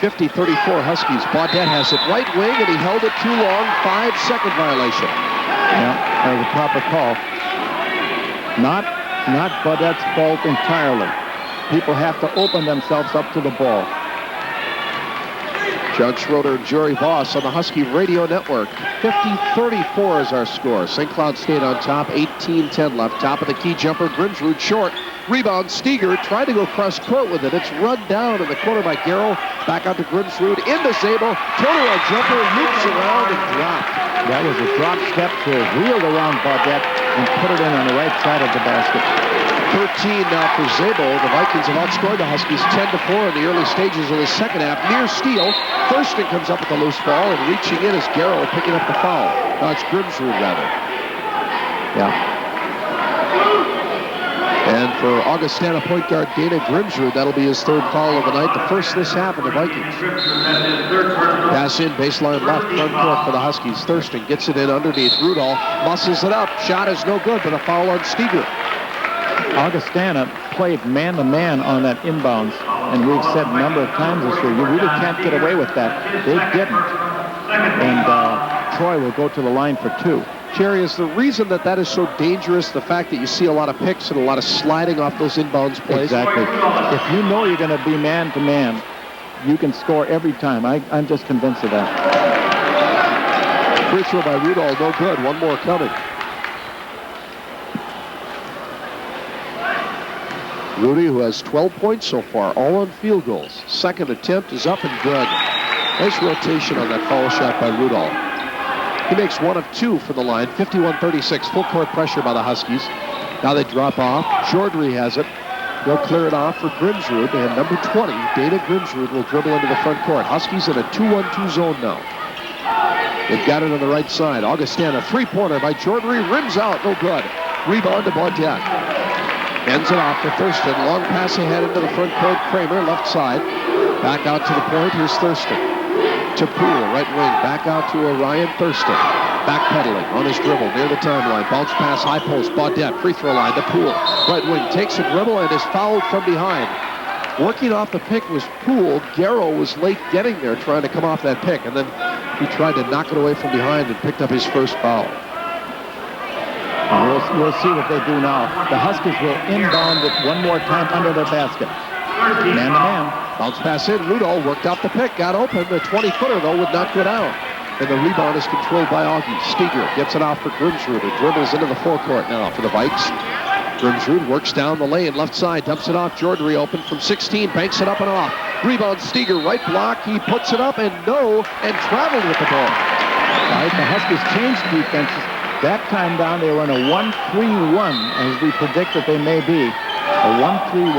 50-34 Huskies. Baudette has it right wing, and he held it too long. 5-second violation. Yeah, that was a proper call. Not Baudette's fault entirely. People have to open themselves up to the ball. John Schroeder and Jerry Voss on the Husky Radio Network. 50-34 is our score. St. Cloud State on top, 18-10 left. Top of the key jumper, Grimsrud short. Rebound, Steger tried to go cross court with it. It's run down in the corner by Garrow. Back out to Grimsrud, into Zabel. Turnaround jumper, loops around and dropped. That was a drop step to wheeled around Baudette and put it in on the right side of the basket. 13 now for Zabel. The Vikings have outscored the Huskies 10-4 in the early stages of the second half. Near steal. Thurston comes up with the loose ball, and reaching in is Garrow picking up the foul. Now it's Grimsrud, rather. Yeah. And for Augustana point guard Dana Grimsrud, that'll be his third foul of the night, the first this half of the Vikings. Pass in, baseline left, front court for the Huskies. Thurston gets it in underneath. Rudolph muscles it up. Shot is no good, but a foul on Steger. Augustana played man-to-man on that inbounds, and we've said a number of times this year, you really can't get away with that. They didn't. And Troy will go to the line for two. Jerry, is the reason that is so dangerous the fact that you see a lot of picks and a lot of sliding off those inbounds plays? Exactly. If you know you're going to be man-to-man, you can score every time. I'm just convinced of that. Free throw by Rudolph, no good. One more coming. Rudy, who has 12 points so far, all on field goals. Second attempt is up and good. Nice rotation on that foul shot by Rudolph. He makes one of two for the line. 51-36, full court pressure by the Huskies. Now they drop off. Jordry has it. They'll clear it off for Grimsrud, and number 20, Dana Grimsrud, will dribble into the front court. Huskies in a 2-1-2 zone now. They've got it on the right side. Augustana, three-pointer by Jordry, rims out, no good. Rebound to Baudette. Ends it off to Thurston. Long pass ahead into the front court. Kramer, left side. Back out to the point. Here's Thurston. To Poole, right wing. Back out to Ryan Thurston. Backpedaling on his dribble near the timeline. Bounce pass, high post. Baudette, free throw line to Poole. Right wing takes a dribble and is fouled from behind. Working off the pick was Poole. Garrow was late getting there, trying to come off that pick. And then he tried to knock it away from behind and picked up his first foul. We'll see what they do now. The Huskies will inbound it one more time under their basket. Man-to-man. Bounce pass in. Rudolph worked out the pick. Got open. The 20-footer, though, would not go down. And the rebound is controlled by Augie. Steger gets it off for Grimsrud. It dribbles into the forecourt now for the Vikes. Grimsrud works down the lane, left side, dumps it off. Jordry open from 16, banks it up and off. Rebound, Steger, right block. He puts it up and traveled with the ball. All right, the Huskies changed defenses. That time down, they were in a 1-3-1, as we predict that they may be. A 1-3-1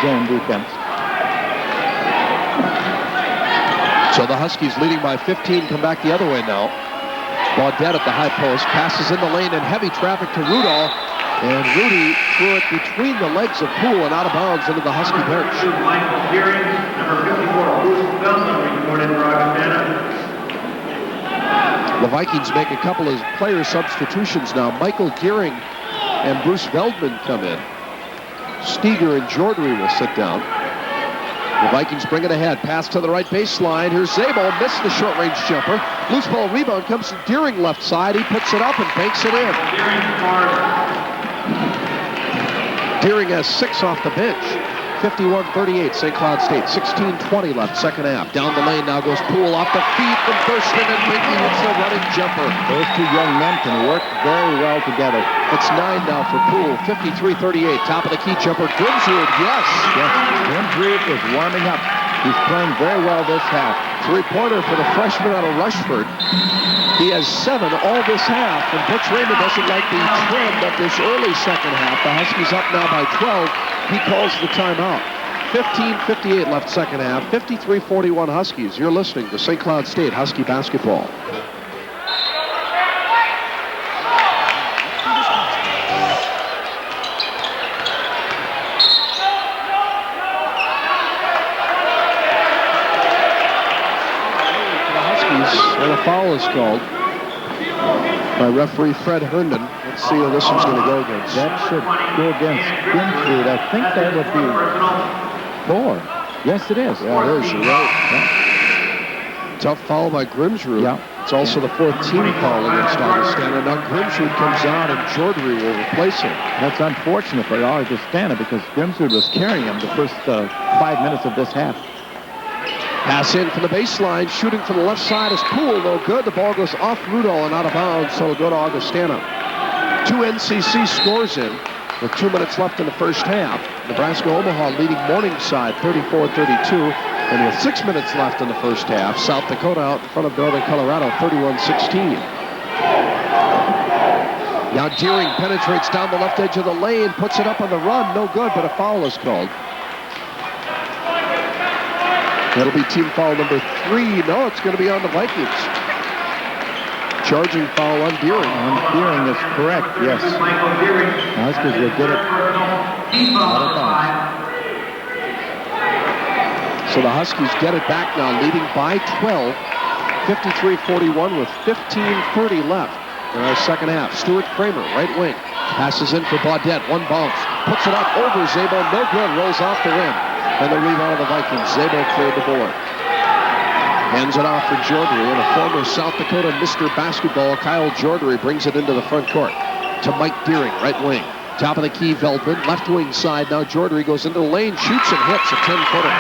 zone defense. So the Huskies leading by 15 come back the other way now. Baudette at the high post, passes in the lane and heavy traffic to Rudolph. And Rudy threw it between the legs of Poole and out of bounds into the Husky bench. The Vikings make a couple of player substitutions now. Michael Deering and Bruce Veldman come in. Steger and Jordry will sit down. The Vikings bring it ahead. Pass to the right baseline. Here's Zabel. Missed the short-range jumper. Loose ball rebound comes to Deering left side. He puts it up and banks it in. Deering has 6 off the bench. 51-38, St. Cloud State. 16-20 left, second half. Down the lane now goes Poole off the feet from Thurston, and Binkley hits the running jumper. Those two young men can work very well together. It's 9 now for Poole. 53-38, top of the key jumper. Grimsrud, yes. Grimsrud is warming up. He's playing very well this half. Three-pointer for the freshman out of Rushford. He has 7 all this half, and Butch Raymond doesn't like the trend of this early second half. The Huskies up now by 12. He calls the timeout. 15:58 left second half. 53-41 Huskies. You're listening to St. Cloud State Husky basketball. And a foul is called by referee Fred Herndon. Let's see who this one's going to go against. That should go against Grimsrud. I think that would be 4. Yes, it is. Yeah, it is. You're right. Yeah. Tough foul by Grimsrud. Yeah. It's also the 4th team foul against Augustana. Now Grimsrud comes out and Jordry will replace him. That's unfortunate for Augustana because Grimsrud was carrying him the first 5 minutes of this half. Pass in from the baseline, shooting from the left side is Poole, no good. The ball goes off Rudolph and out of bounds, so it'll go to Augustana. 2 NCC scores in with 2 minutes left in the first half. Nebraska-Omaha leading Morningside 34-32, and with 6 minutes left in the first half, South Dakota out in front of Northern Colorado 31-16. Now Deering penetrates down the left edge of the lane, puts it up on the run, no good, but a foul is called. That'll be team foul number 3. No, it's going to be on the Vikings. Charging foul on Deering. On Deering is correct, yes. The Huskies will get it out of bounds. So the Huskies get it back now, leading by 12. 53-41 with 15:30 left in our second half. Stuart Kramer, right wing. Passes in for Baudette. One bounce. Puts it up over Zabo. No good. Rolls off the rim. And the rebound of the Vikings. Zabo cleared the board. Hands it off for Jordry, and a former South Dakota Mr. Basketball, Kyle Jordry, brings it into the front court to Mike Deering, right wing. Top of the key, Veldman, left wing side. Now Jordry goes into the lane, shoots and hits a 10-footer.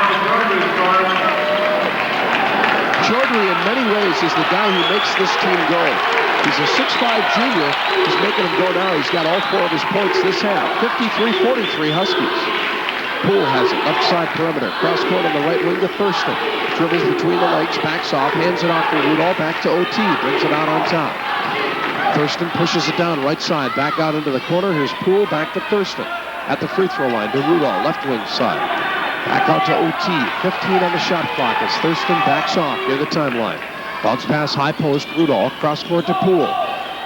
Jordry, in many ways, is the guy who makes this team go. He's a 6'5 junior. He's making them go now. He's got all 4 of his points this half. 53-43 Huskies. Poole has it, left side perimeter. Cross court on the right wing to Thurston. Dribbles between the legs, backs off, hands it off to Rudolph, back to OT, brings it out on top. Thurston pushes it down right side, back out into the corner. Here's Poole, back to Thurston. At the free throw line to Rudolph, left wing side. Back out to OT, 15 on the shot clock as Thurston backs off near the timeline. Bounce pass, high post, Rudolph, cross court to Poole.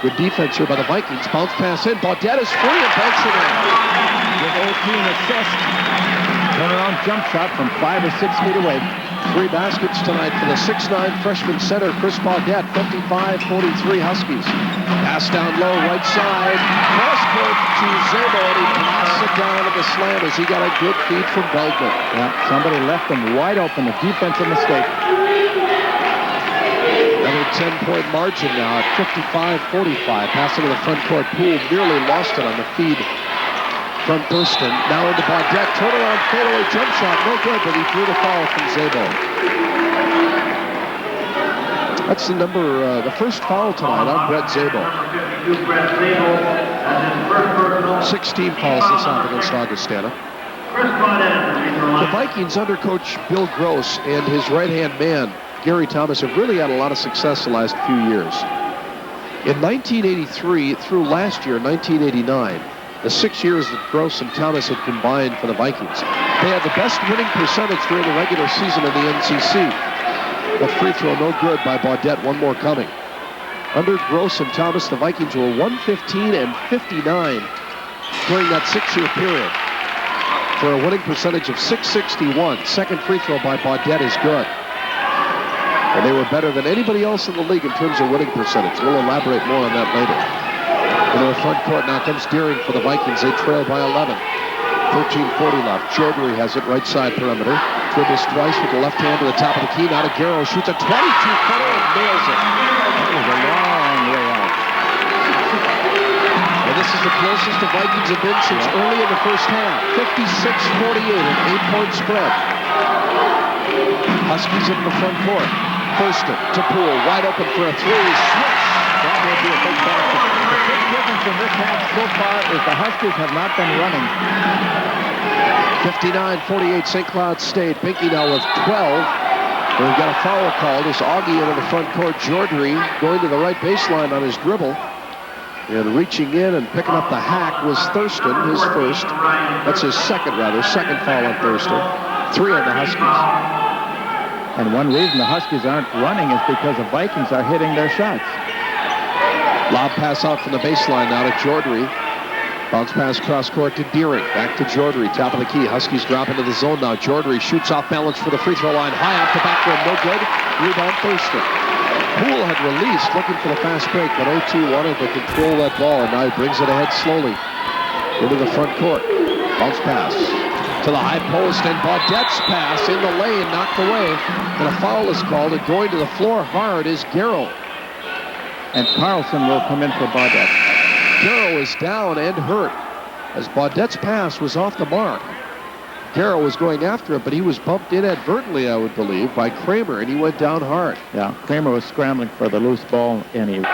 Good defense here by the Vikings. Bounce pass in, Baudette is free and banks it in. With OT an assist. Turnaround jump shot from 5 or 6 feet away. 3 baskets tonight for the 6'9 freshman center, Chris Baudette. 55-43 Huskies. Pass down low, right side. Cross court to Zabo, and he blasts it down to the slam as he got a good feed from Veldman. Yeah, somebody left him wide open. A defensive mistake. Another 10-point margin now at 55-45. Passing to the front court. Poole nearly lost it on the feed from Thurston. Now into Baudette. Turnaround fadeaway jump shot. No good, but he drew the foul from Zabo. That's the first foul tonight on Brett Zabo. 16 fouls this half against Augustana. The Vikings under coach Bill Gross and his right-hand man, Gary Thomas, have really had a lot of success the last few years. In 1983 through last year, 1989, the 6 years that Gross and Thomas had combined for the Vikings, they had the best winning percentage during the regular season in the NCC. A free throw no good by Baudette, one more coming. Under Gross and Thomas, the Vikings were 115 and 59 during that 6-year period for a winning percentage of .661. Second free throw by Baudette is good. And they were better than anybody else in the league in terms of winning percentage. We'll elaborate more on that later. Into the front court now comes Deering for the Vikings. They trail by 11. 13:40 left. Jordry has it right side perimeter. Dribbles twice with the left hand to the top of the key. Now to Garrow. Shoots a 22-footer and nails it. That was a long way out. And this is the closest the Vikings have been since early in the first half. 56-48, an 8-point spread. Huskies in the front court. Thurston to Poole. Wide open for a 3. Switch. That will be a big basket. The big difference in this half so far is the Huskies have not been running. 59-48 St. Cloud State. Pinky now with 12. We've got a foul called as Augie into the front court. Jordry going to the right baseline on his dribble. And reaching in and picking up the hack was Thurston, his first. That's his second foul on Thurston. 3 on the Huskies. And one reason the Huskies aren't running is because the Vikings are hitting their shots. Lob pass out from the baseline now to Jordry. Bounce pass cross court to Deering. Back to Jordry, top of the key. Huskies drop into the zone now. Jordry shoots off balance for the free throw line. High off the back rim, no good. Rebound Thurston. Poole had released, looking for the fast break, but OT wanted to control that ball, and now he brings it ahead slowly into the front court. Bounce pass to the high post, and Baudette's pass in the lane, knocked away, and a foul is called, and going to the floor hard is Garrow. And Carlson will come in for Baudette. Garrow is down and hurt as Baudette's pass was off the mark. Garrow was going after it, but he was bumped inadvertently, I would believe, by Kramer, and he went down hard. Yeah, Kramer was scrambling for the loose ball, and he...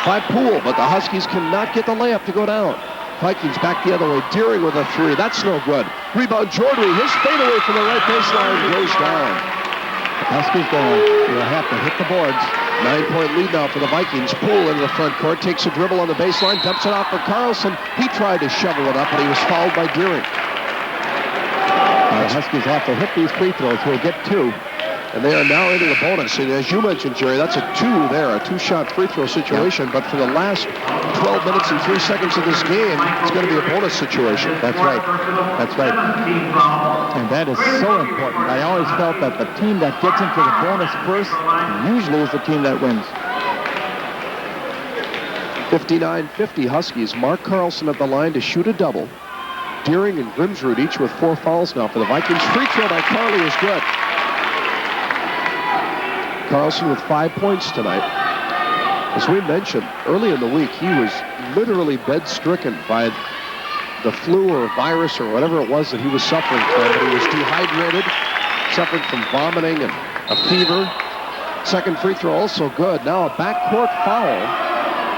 by Poole, but the Huskies cannot get the layup to go down. Vikings back the other way. Deering with a 3. That's no good. Rebound Jordry. His fadeaway from the right baseline goes down. The Huskies will have to hit the boards. 9-point lead now for the Vikings. Poole into the front court. Takes a dribble on the baseline. Dumps it off for Carlson. He tried to shovel it up, but he was fouled by Deering. The Huskies have to hit these free throws. He'll get 2. And they are now into the bonus. And as you mentioned, Jerry, that's a 2 there, a 2-shot free throw situation. Yep. But for the last 12 minutes and 3 seconds of this game, it's going to be a bonus situation. That's right. That's right. And that is so important. I always felt that the team that gets into the bonus first usually is the team that wins. 59-50 Huskies. Mark Carlson at the line to shoot a double. Deering and Grimsrud each with 4 fouls now for the Vikings. Free throw by Carly is good. Carlson with 5 points tonight. As we mentioned, early in the week, he was literally bed-stricken by the flu or virus or whatever it was that he was suffering from. But he was dehydrated, suffered from vomiting and a fever. Second free throw also good. Now a backcourt foul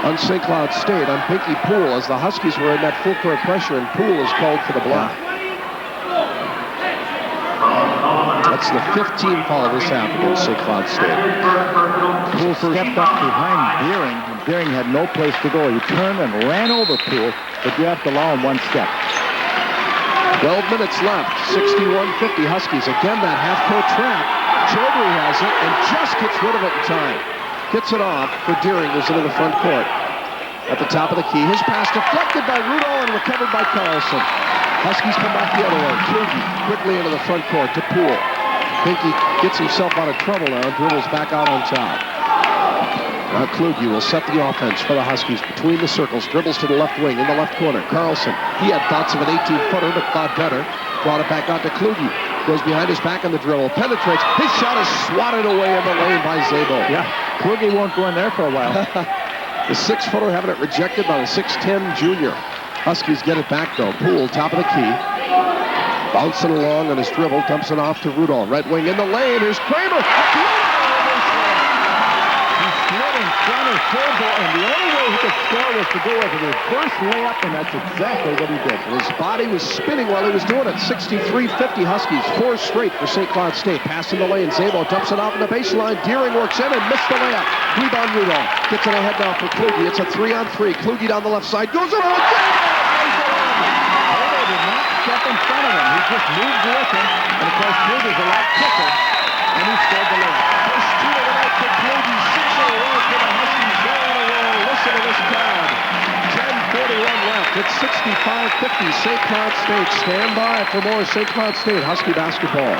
on St. Cloud State on Pinky Poole as the Huskies were in that full-court pressure, and Poole is called for the block. That's the 15th foul this half against St. Cloud State. Poole stepped up behind Deering, and Deering had no place to go. He turned and ran over Poole, but you have to allow him 1 step. 12 minutes left, 61-50 Huskies. Again, that half-court trap. Jordry has it and just gets rid of it in time. Gets it off for Deering, who's into the front court. At the top of the key, his pass deflected by Rudolph and recovered by Carlson. Huskies come back the other way. Kluge quickly into the front court to Poole. Pinky gets himself out of trouble now and dribbles back out on top. Now Kluge will set the offense for the Huskies between the circles. Dribbles to the left wing in the left corner. Carlson, he had thoughts of an 18-footer, but thought better. Brought it back out to Kluge. Goes behind his back on the dribble. Penetrates. His shot is swatted away in the lane by Szabo. Yeah, Kluge won't go in there for a while. The 6-footer having it rejected by the 6'10 junior. Huskies get it back, though. Poole, top of the key. Bouncing along on his dribble. Dumps it off to Rudolph. Right wing in the lane. Here's Kramer. He slid in front of Szabo, and the only way he could score was to go with a reverse layup, and that's exactly what he did. His body was spinning while he was doing it. 63-50 Huskies. 4 straight for St. Cloud State. Pass in the lane. Szabo dumps it off in the baseline. Deering works in and missed the layup. Rebound Rudolph. Gets it ahead now for Kluge. It's a 3-on-3. Kluge down the left side. Goes over. Step in front of him. He just moved with him. And of course, Kluge is a lot quicker. And he scored the layup. First 2 of the night for Kluge. 6-0 for the Huskies. They're on a roll. Listen to this crowd. 10:41 left. It's 65-50. St. Cloud State. Stand by for more St. Cloud State Husky basketball.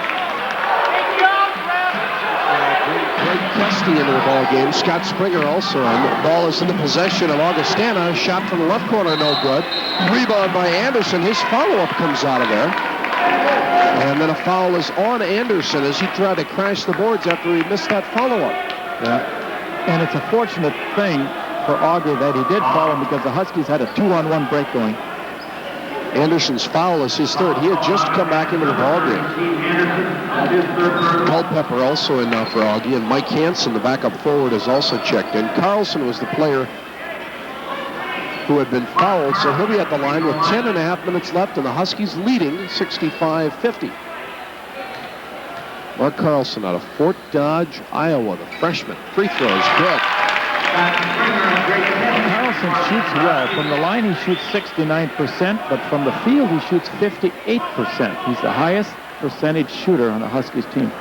Greg Kesty into the ball game. Scott Springer also in. The ball is in the possession of Augustana. Shot from the left corner, no good. Rebound by Anderson. His follow-up comes out of there. And then a foul is on Anderson as he tried to crash the boards after he missed that follow-up. Yeah. And it's a fortunate thing for Augie that he did foul him because the Huskies had a 2-on-1 break going. Anderson's foul is his third. He had just come back into the ballgame. Culpepper also in now for Augie, and Mike Hansen, the backup forward, is also checked in. Carlson was the player who had been fouled, so he'll be at the line with 10.5 minutes left, and the Huskies leading 65-50. Mark Carlson out of Fort Dodge, Iowa, the freshman. Free throw is good. Carlson shoots well. From the line, he shoots 69%, but from the field, he shoots 58%. He's the highest percentage shooter on the Huskies team.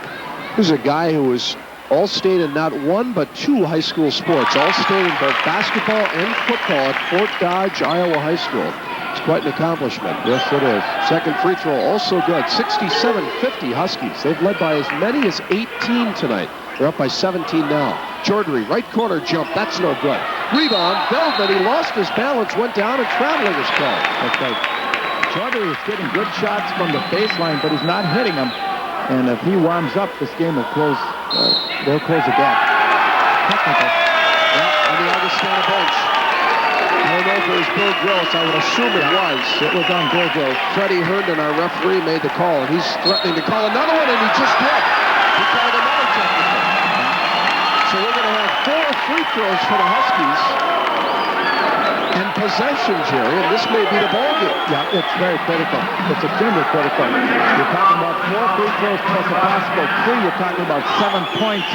Here's a guy who was All-State in not one but two high school sports. All-State in both basketball and football at Fort Dodge, Iowa High School. It's quite an accomplishment. Yes, it is. Second free throw also good. 67-50 Huskies. They've led by as many as 18 tonight. They're up by 17 now. Chaudhry, right corner jump. That's no good. Rebound, Feldman. He lost his balance, went down, and traveling is called. That's right. Chaudhry is getting good shots from the baseline, but he's not hitting them. And if he warms up, this game will close. They'll close the gap. Technical. Yeah, on the Augustana bench. I don't know if it was Bill Gross. I would assume it was. It was on Bill Gross. Freddie Herndon, our referee, made the call, and he's threatening to call another one, and he just did. He called another technical. So we're going to have 4 free throws for the Huskies. And possession, Jerry, and this may be the ballgame. Yeah, it's very critical. It's extremely critical. You're talking about 4 free throws plus a possible 3. You're talking about 7 points.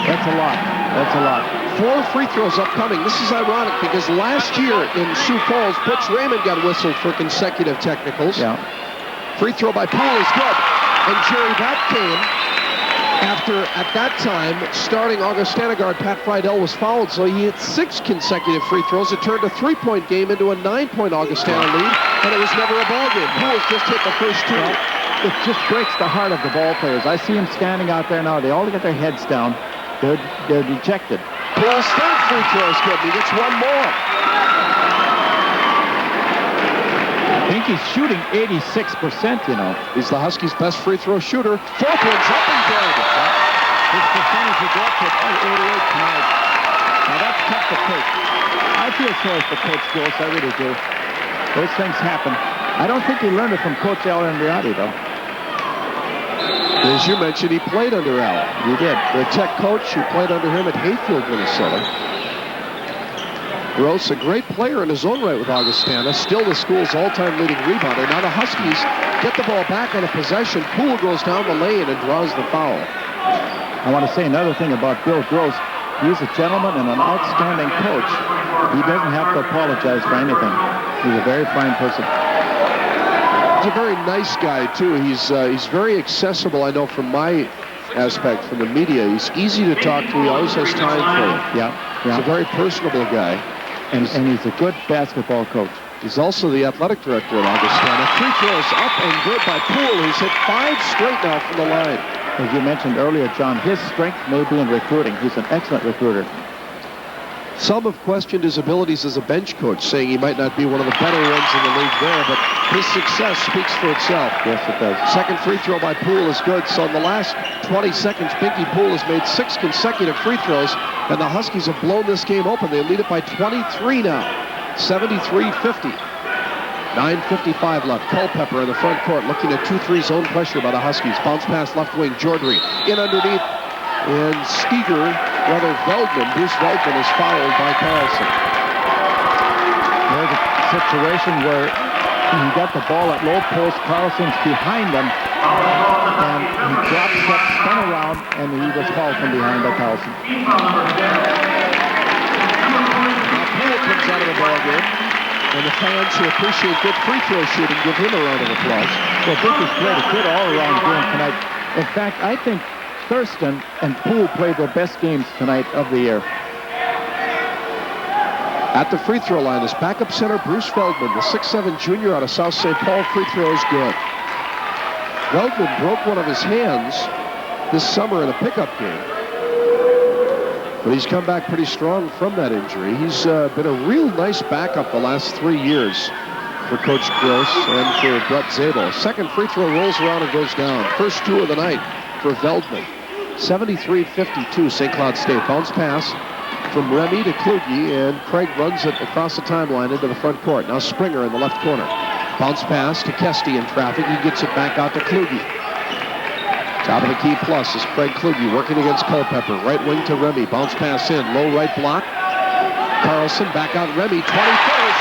That's a lot. That's a lot. 4 free throws upcoming. This is ironic because last year in Sioux Falls, Butch Raymond got whistled for consecutive technicals. Yeah. Free throw by Poole is good. And Jerry, that came after, at that time, starting Augustana guard Pat Friedel was fouled, so he hit 6 consecutive free throws. It turned a 3-point game into a 9-point Augustana lead, and it was never a ball game. Poole's just hit the first 2. It just breaks the heart of the ball players. I see them standing out there now. They all get their heads down. They're dejected. Poole's third free throw is good. He gets 1 more. I think he's shooting 86%, you know. He's the Huskies' best free throw shooter. 4 points up and good. His percentage is up to 88 tonight. Now that's tough to take. I feel sorry for Coach Gross, I really do. Those things happen. I don't think he learned it from Coach Al Andreotti, though. As you mentioned, he played under Al. He did. The Tech coach who played under him at Hayfield, Minnesota. Gross, a great player in his own right with Augustana, still the school's all-time leading rebounder. Now the Huskies get the ball back on a possession. Poole goes down the lane and draws the foul. I want to say another thing about Bill Gross. He's a gentleman and an outstanding coach. He doesn't have to apologize for anything. He's a very fine person. He's a very nice guy, too. He's very accessible, I know, from my aspect, from the media. He's easy to talk to. He always has time for you. Yeah. He's a very personable guy. And he's a good basketball coach. He's also the athletic director at Augustana. Free throws up and good by Poole. He's hit 5 straight now from the line. As you mentioned earlier, John, his strength may be in recruiting. He's an excellent recruiter. Some have questioned his abilities as a bench coach, saying he might not be one of the better ones in the league there, but his success speaks for itself. Yes, it does. Second free throw by Poole is good. So in the last 20 seconds, Pinky Poole has made 6 consecutive free throws, and the Huskies have blown this game open. They lead it by 23 now, 73-50. 9:55 left. Culpepper in the front court looking at 2-3 zone pressure by the Huskies. Bounce pass left wing. Chaudhry in underneath. And Veldman, Bruce Veldman is fouled by Carlson. There's a situation where he got the ball at low post. Carlson's behind him. And he drops up, spun around, and he was fouled from behind by Carlson. Now Poole comes out of the ballgame. And the fans who appreciate good free throw shooting give him a round of applause. Well, Pinky's played a good all-around game tonight. In fact, I think Thurston and Poole played their best games tonight of the year. At the free throw line is backup center Bruce Feldman, the 6'7" junior out of South St. Paul. Free throw is good. Feldman broke one of his hands this summer in a pickup game. But he's come back pretty strong from that injury. He's been a real nice backup the last 3 years for Coach Gross and for Brett Zabel. Second free throw rolls around and goes down. First two of the night for Veldman. 73-52, St. Cloud State. Bounce pass from Remy to Kluge, and Craig runs it across the timeline into the front court. Now Springer in the left corner. Bounce pass to Kesty in traffic. He gets it back out to Kluge. Top of the key plus is Craig Kluge working against Culpepper. Right wing to Remy. Bounce pass in. Low right block. Carlson back out Remy. 20-footer.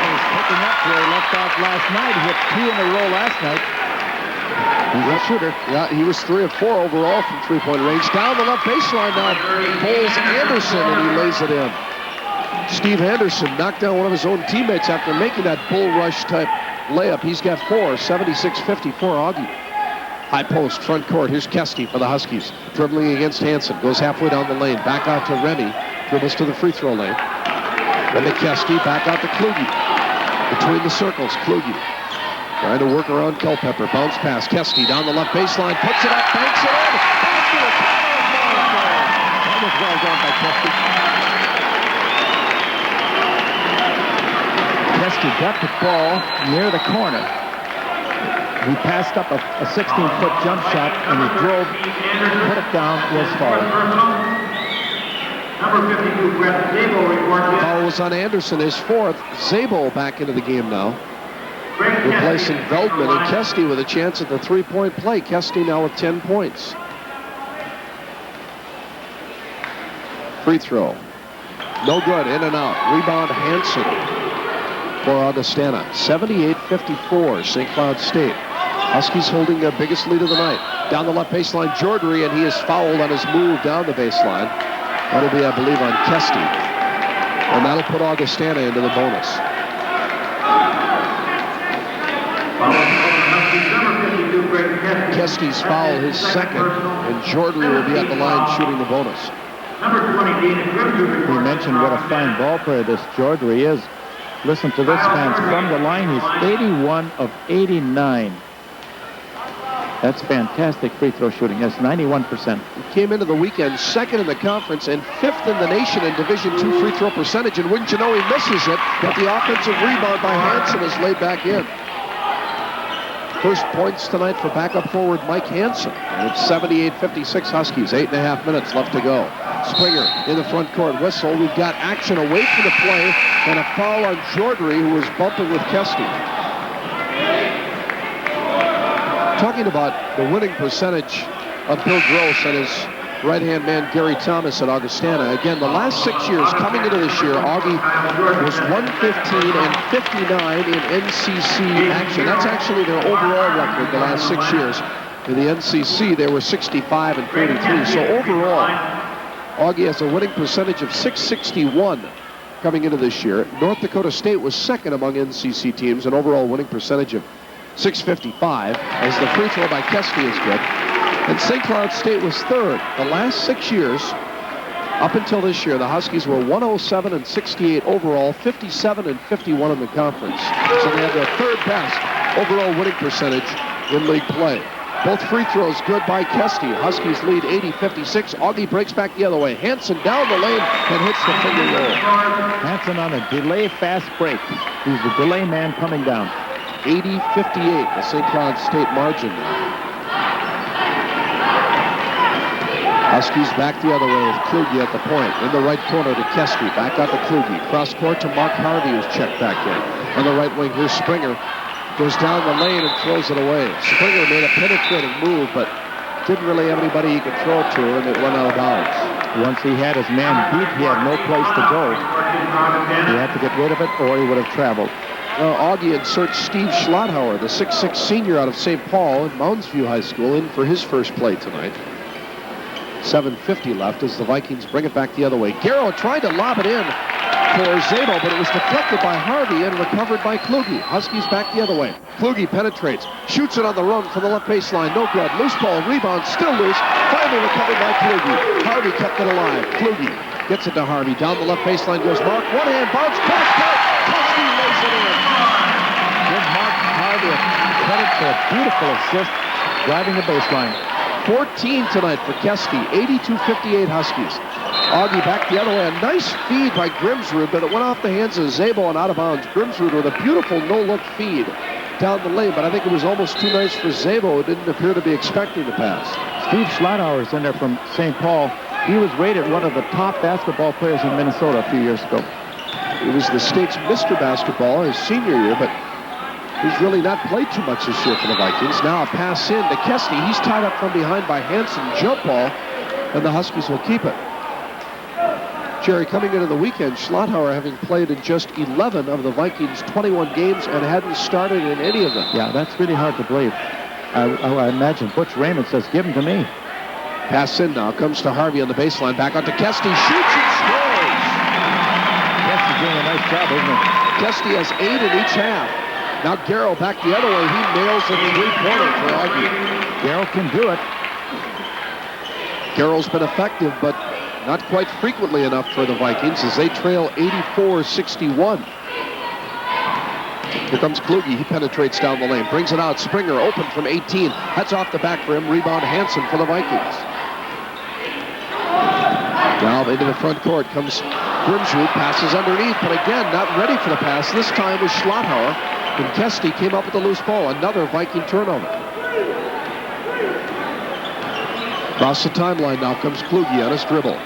He's picking up where he left off last night. He hit 2 in a row last night. He's a shooter. Yeah, he was 3 of 4 overall from three-point range. Down the left baseline now. Bowles Anderson, and he lays it in. Steve Anderson knocked down one of his own teammates after making that bull rush type layup. He's got 4, 76-54 Augie. High post, front court. Here's Kesty for the Huskies. Dribbling against Hansen. Goes halfway down the lane. Back out to Remy. Dribbles to the free throw lane. Then to Kesty. Back out to Kluge. Between the circles, Kluge. Trying to work around Culpepper. Bounce pass. Kesty down the left baseline. Puts it up. Banks it in. That was well done by Kesty. Kesty got the ball near the corner. He passed up a 16-foot jump shot, and he drove, put it down, was fouled. Number 52, Brett Zabel reports. Foul was on Anderson, his 4th. Zabel back into the game now. Replacing Veldman, and Kesty with a chance at the three-point play. Kesty now with 10 points. Free throw. No good, in and out. Rebound Hansen for Augustana. 78-54, St. Cloud State. Huskies holding their biggest lead of the night. Down the left baseline, Jordry, and he is fouled on his move down the baseline. That'll be, I believe, on Kesty. And that'll put Augustana into the bonus. Kesty's foul, his second, and Jordry will be at the line shooting the bonus. We mentioned what a fine ball player this Jordry is. Listen to this, fans. From the line, he's 81 of 89. That's fantastic free throw shooting. That's 91%. He came into the weekend second in the conference and 5th in the nation in Division II free throw percentage, and wouldn't you know he misses it, but the offensive rebound by Hansen is laid back in. First points tonight for backup forward Mike Hansen. And it's 78-56 Huskies, 8.5 minutes left to go. Springer in the front court whistle. We've got action away from the play and a foul on Jordry, who was bumping with Kesty. Talking about the winning percentage of Bill Gross and his right-hand man Gary Thomas at Augustana. Again, the last 6 years coming into this year, Augie was 115 and 59 in NCC action. That's actually their overall record the last 6 years. In the NCC, they were 65 and 33. So overall, Augie has a winning percentage of .661 coming into this year. North Dakota State was second among NCC teams, an overall winning percentage of .655, as the free throw by Kesty is good. And St. Cloud State was third. The last 6 years, up until this year, the Huskies were 107 and 68 overall, 57 and 51 in the conference. So they have their third best overall winning percentage in league play. Both free throws good by Kesty. Huskies lead 80-56. Augie breaks back the other way. Hansen down the lane and hits the finger roll. Hansen on a delay fast break. He's the delay man coming down. 80-58, the St. Cloud State margin now. Huskies back the other way with Kluge at the point. In the right corner to Kesty. Back out to Kluge. Cross court to Mark Harvey, who's checked back in. On the right wing, here's Springer. Goes down the lane and throws it away. Springer made a penetrating move, but didn't really have anybody he could throw it to, and it went out of bounds. Once he had his man beat, he had no place to go. He had to get rid of it, or he would have traveled. Augie inserts Steve Schlotthauer, the 6'6 senior out of St. Paul in Mounds View High School, in for his first play tonight. 7:50 left as the Vikings bring it back the other way. Garrow tried to lob it in for Zabel, but it was deflected by Harvey and recovered by Kluge. Huskies back the other way. Kluge penetrates, shoots it on the run from the left baseline. No good. Loose ball, rebound, still loose. Finally recovered by Kluge. Harvey kept it alive. Kluge gets it to Harvey. Down the left baseline goes Mark. One hand bounce, cross court. Kesty lays it in. Give Mark Harvey credit for a beautiful assist driving the baseline. 14 tonight for Kesty. 82-58 Huskies. Augie back the other way. A nice feed by Grimsrud, but it went off the hands of Zabel and out of bounds. Grimsrud with a beautiful no-look feed down the lane, but I think it was almost too nice for Zabel, who didn't appear to be expecting the pass. Steve Schlotthauer's in there from St. Paul. He was rated one of the top basketball players in Minnesota a few years ago. He was the state's Mr. Basketball his senior year, but he's really not played too much this year for the Vikings. Now a pass in to Kesty. He's tied up from behind by Hansen. Jump ball, and the Huskies will keep it. Jerry, coming into the weekend, Schlotthauer having played in just 11 of the Vikings' 21 games and hadn't started in any of them. Yeah, that's really hard to believe. I imagine Butch Raymond says, give him to me. Pass in now. Comes to Harvey on the baseline. Back onto Kesty. Shoots and scores. Kesty's doing a nice job, isn't he? Kesty has 8 in each half. Now Garrow back the other way. He nails a three-pointer for Augie. Garrow can do it. Garrow's been effective, but not quite frequently enough for the Vikings as they trail 84-61. Here comes Kluge. He penetrates down the lane. Brings it out. Springer open from 18. That's off the back for him. Rebound Hansen for the Vikings. Now into the front court comes Grimsrud. Passes underneath, but again, not ready for the pass. This time was Schlotthauer. And Kesty came up with a loose ball. Another Viking turnover. Across the timeline now comes Kluge on his dribble.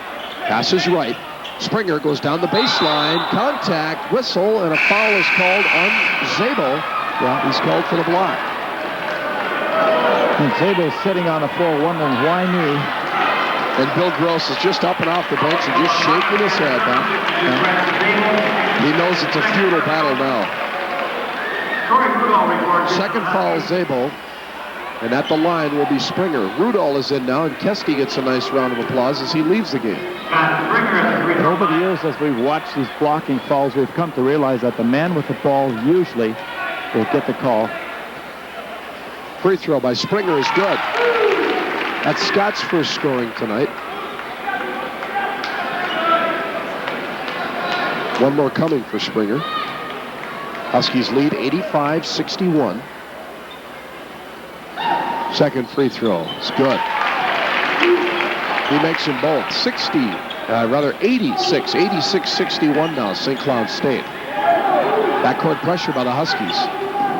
Passes right. Springer goes down the baseline. Contact, whistle, and a foul is called on Zabel. Yeah, he's called for the block. And Zabel's sitting on the floor wondering why me. And Bill Gross is just up and off the bench and just shaking his head now. He knows it's a futile battle now. Second foul, Zabel. And at the line will be Springer. Rudall is in now, and Kesty gets a nice round of applause as he leaves the game. And over the years, as we've watched these blocking fouls, we've come to realize that the man with the ball usually will get the call. Free throw by Springer is good. That's Scott's first scoring tonight. One more coming for Springer. Huskies lead 85-61. Second free throw. It's good. He makes them both. 86-61 now, St. Cloud State. Backcourt pressure by the Huskies.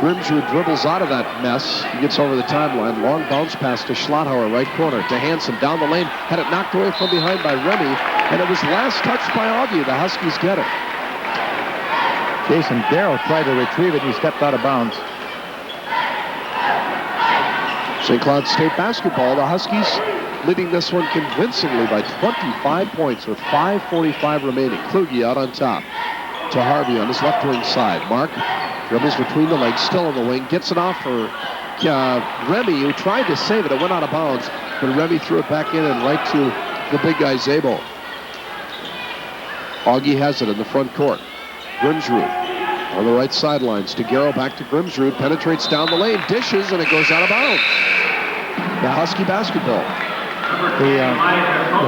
Grimsrud dribbles out of that mess. He gets over the timeline. Long bounce pass to Schlotthauer, right corner. To Hansen, down the lane. Had it knocked away from behind by Remy. And it was last touched by Augie. The Huskies get it. Jason Garrow tried to retrieve it. He stepped out of bounds. St. Cloud State basketball. The Huskies leading this one convincingly by 25 points with 5:45 remaining. Kluge out on top to Harvey on his left wing side. Mark dribbles between the legs, still on the wing, gets it off for Remy, who tried to save it. It went out of bounds, but Remy threw it back in and right to the big guy Zabel. Augie has it in the front court. Grimsrud on the right sidelines to Garrow, back to Grimsrud, penetrates down the lane, dishes, and it goes out of bounds. The Husky basketball. The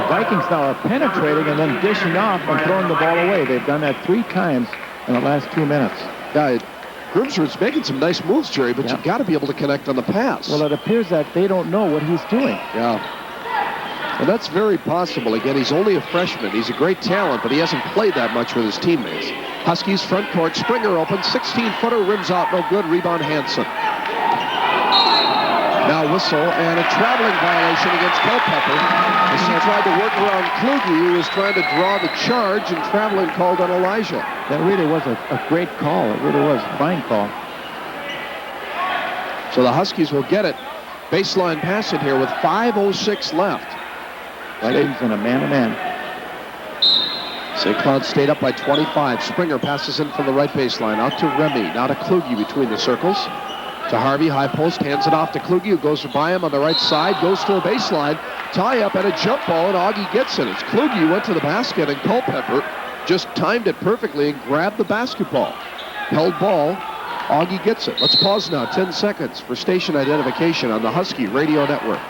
Vikings now are penetrating and then dishing off and throwing the ball away. They've done that 3 times in the last 2 minutes. Yeah, Grimsrud's making some nice moves, Jerry, but you've got to be able to connect on the pass. Well, it appears that they don't know what he's doing. Yeah. And that's very possible. Again, he's only a freshman. He's a great talent, but he hasn't played that much with his teammates. Huskies front court. Springer open. 16-footer. Rims out. No good. Rebound Hansen. Now whistle and a traveling violation against Culpepper as he tried to work around Kluge, who was trying to draw the charge, and traveling called on Elijah. That really was a great call. It really was a fine call. So the Huskies will get it. Baseline pass in here with 5:06 left. Vikings in a man-to-man. St. Cloud State up by 25. Springer passes in from the right baseline. Out to Remy. Now to Kluge between the circles. To Harvey, high post, hands it off to Kluge, who goes by him on the right side, goes to a baseline, tie up and a jump ball, and Augie gets it. It's Kluge who went to the basket, and Culpepper just timed it perfectly and grabbed the basketball. Held ball, Augie gets it. Let's pause now, 10 seconds for station identification on the Husky Radio Network.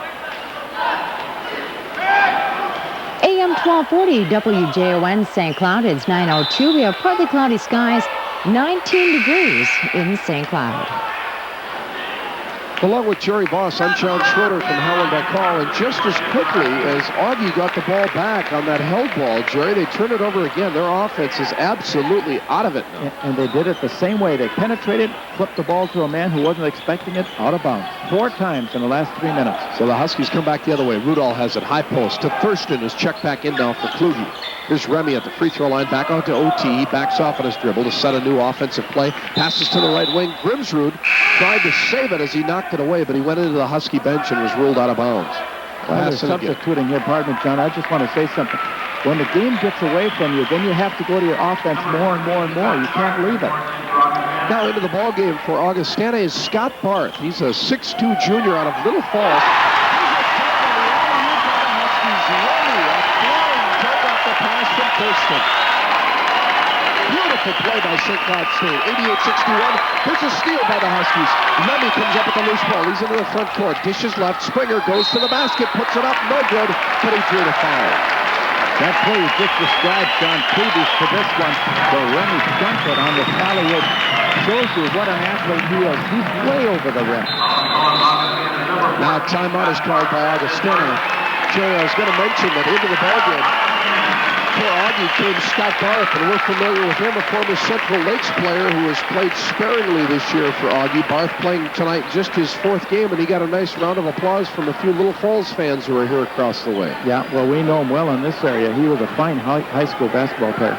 AM 1240 WJON St. Cloud. It's 9:02. We have partly cloudy skies, 19 degrees in St. Cloud. Along with Jerry Voss, I'm John Schroeder from Hallenbeck Hall, and just as quickly as Augie got the ball back on that held ball, Jerry, they turn it over again. Their offense is absolutely out of it now. And they did it the same way. They penetrated, flipped the ball to a man who wasn't expecting it, out of bounds. 4 times in the last 3 minutes. So the Huskies come back the other way. Rudolph has it high post to Thurston, is checked back in now for Kluge. Here's Remy at the free throw line, back out to OT. He backs off on his dribble to set a new offensive play. Passes to the right wing. Grimsrud tried to save it as he knocked it away, but he went into the Husky bench and was ruled out of bounds. Well, they're substituting here. Pardon me, John. I just want to say something. When the game gets away from you, then you have to go to your offense more and more and more. You can't leave it. Now into the ball game for Augustana is Scott Barth. He's a 6'2 junior out of Little Falls. Beautiful play by St. Cloud State. 88-61. Here's a steal by the Huskies. Lemmy comes up with the loose ball. He's into the front court. Dishes left. Springer goes to the basket. Puts it up. No good. But he drew the foul. That play you just described, John, previous to this one, where Remy dunked it on the alley-oop, shows you what an athlete he is. He's way over the rim. Now timeout is called by Augustana. Jerry, I was going to mention that into the ballgame for Augie came Scott Barth, and we're familiar with him, a former Central Lakes player who has played sparingly this year for Augie. Barth playing tonight just his 4th game, and he got a nice round of applause from a few Little Falls fans who are here across the way. Yeah, well, we know him well in this area. He was a fine high school basketball player.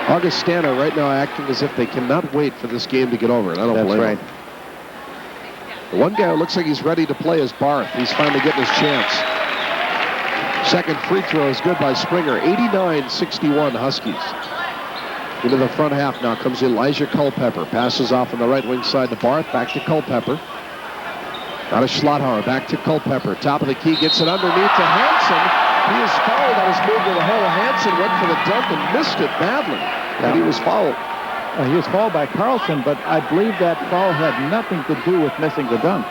Augustana right now acting as if they cannot wait for this game to get over, and I don't blame them. The one guy who looks like he's ready to play is Barth. He's finally getting his chance. Second free throw is good by Springer. 89-61 Huskies. Into the front half now comes Elijah Culpepper. Passes off on the right wing side to Barth. Back to Culpepper. Out of Schlotthauer. Back to Culpepper. Top of the key. Gets it underneath to Hansen. He is fouled on his move to the hole. Hansen went for the dunk and missed it badly. And he was fouled. He was fouled by Carlson, but I believe that foul had nothing to do with missing the dunk.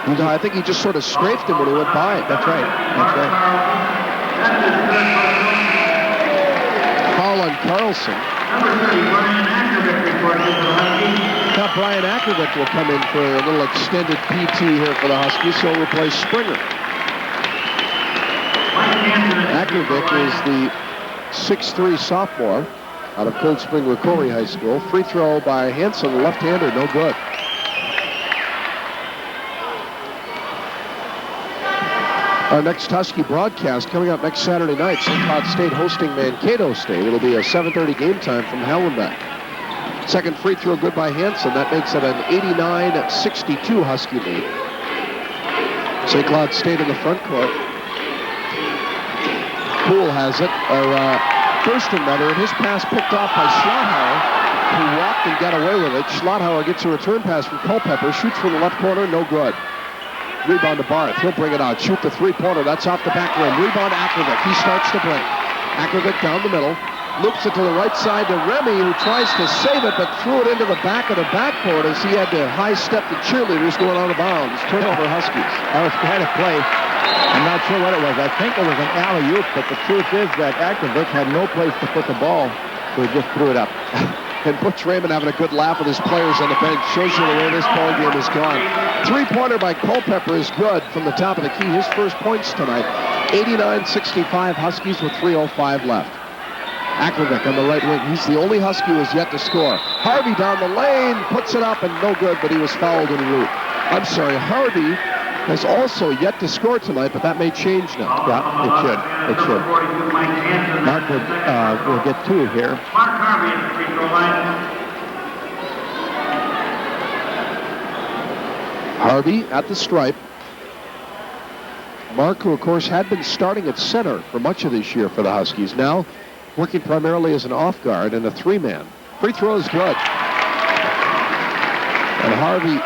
No, I think he just sort of strafed him when he went by. That's right. That's right. Foul on Carlson. Now Brian Akravic will come in for a little extended PT here for the Huskies. He'll replace Springer. Akravic is the 6'3 sophomore out of Cold Spring Ricori High School. Free throw by Hansen, left-hander, no good. Our next Husky broadcast coming up next Saturday night. St. Cloud State hosting Mankato State. It'll be a 7:30 game time from Hallenbeck. Second free throw good by Hansen. That makes it an 89-62 Husky lead. St. Cloud State in the front court. Poole has it, or Thurston rather, and his pass picked off by Schlotthauer, who walked and got away with it. Schlotthauer gets a return pass from Culpepper, shoots from the left corner, no good. Rebound to Barth. He'll bring it out. Shoot the three-pointer. That's off the back rim. Rebound to Akravic. He starts to break. Akravic down the middle. Loops it to the right side to Remy, who tries to save it, but threw it into the back of the backboard as he had to high-step the cheerleaders going out of bounds. Turnover Huskies. That was quite a play. I'm not sure what it was. I think it was an alley-oop, but the truth is that Akravic had no place to put the ball, so he just threw it up. And Butch Raymond having a good laugh with his players on the bench. Shows you the way this ball game is gone. Three-pointer by Culpepper is good from the top of the key. His first points tonight. 89-65 Huskies with 3:05 left. Akravic on the right wing. He's the only Husky who has yet to score. Harvey down the lane, puts it up, and no good, but he was fouled en route. I'm sorry, Harvey has also yet to score tonight, but that may change now. Yeah, it should. It should. Mark will get two here. Mark Harvey at the free throw line. Harvey at the stripe. Mark, who of course had been starting at center for much of this year for the Huskies, now working primarily as an off guard and a three-man. Free throw is good. And Harvey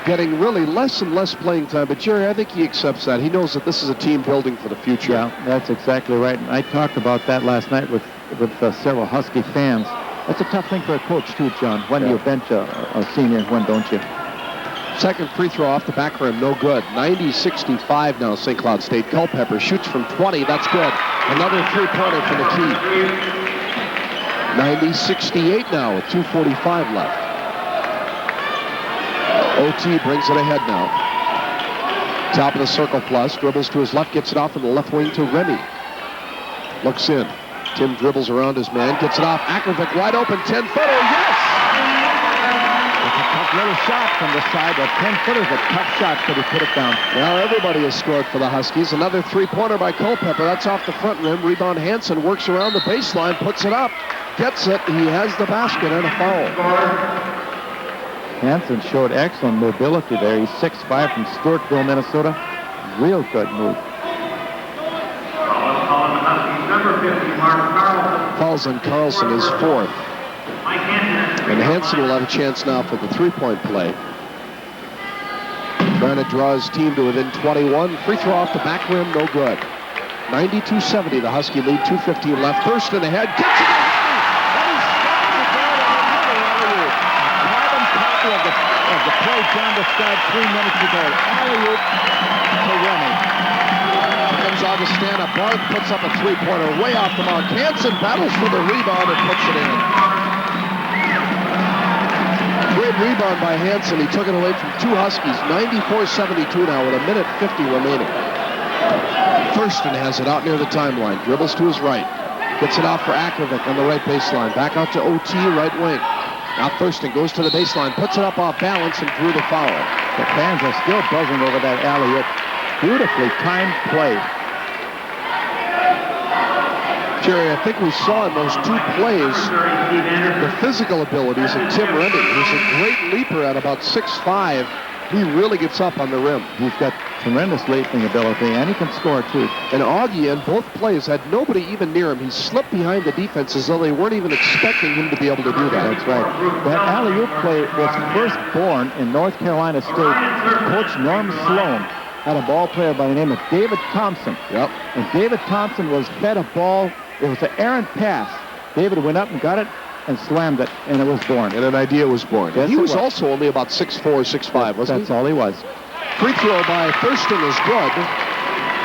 getting really less and less playing time, but Jerry, I think he accepts that. He knows that this is a team building for the future. Yeah, that's exactly right. And I talked about that last night with several Husky fans. That's a tough thing for a coach too, John. When do you bench a senior and when don't you? Second free throw off the back rim, no good. 90-65 now, St. Cloud State. Culpepper shoots from 20, that's good. Another three-pointer for the key. 90-68 now with 2:45 left. OT brings it ahead now. Top of the circle plus, dribbles to his left, gets it off in the left wing to Remy. Looks in. Tim dribbles around his man, gets it off. Akravic wide open, 10-footer, yes! It's a tough little shot from the side. A 10-footer is a tough shot, but he put it down. Now everybody has scored for the Huskies. Another three-pointer by Culpepper. That's off the front rim. Rebound Hansen works around the baseline, puts it up, gets it. He has the basket and a foul. Hansen showed excellent mobility there. He's 6'5" from Stewartville, Minnesota. Real good move. Number 50, Mark Carlson. Fouls on Carlson is fourth. Mike Hansen. And Hansen will have a chance now for the three-point play. Trying to draw his team to within 21. Free throw off the back rim, no good. 92-70, the Husky lead, 2:15 left. Thurston ahead, gets it! Of the play John described 3 minutes ago. Alley-oop to Remy. Here comes Augustana. Barth puts up a three-pointer way off the mark. Hansen battles for the rebound and puts it in. Great rebound by Hansen. He took it away from two Huskies. 94-72 now with a minute 50 remaining. Thurston has it out near the timeline. Dribbles to his right. Gets it off for Akravic on the right baseline. Back out to OT, right wing. Now Thurston goes to the baseline, puts it up off balance, and drew the foul. The fans are still buzzing over that alley-oop. Beautifully timed play. Jerry, I think we saw in those two plays the physical abilities of Tim Remy, who's a great leaper at about 6'5". He really gets up on the rim. He's got tremendous leaping ability, and he can score, too. And Augie, in both plays, had nobody even near him. He slipped behind the defense as though they weren't even expecting him to be able to do that. That's right. That alley-oop play was first born in North Carolina State. Coach Norm Sloan had a ball player by the name of David Thompson. Yep. And David Thompson was fed a ball. It was an errant pass. David went up and got it and slammed it, and it was born. And an idea was born. Yes, he was also only about 6'4", 6'5", wasn't he? That's all he was. Free throw by Thurston is good.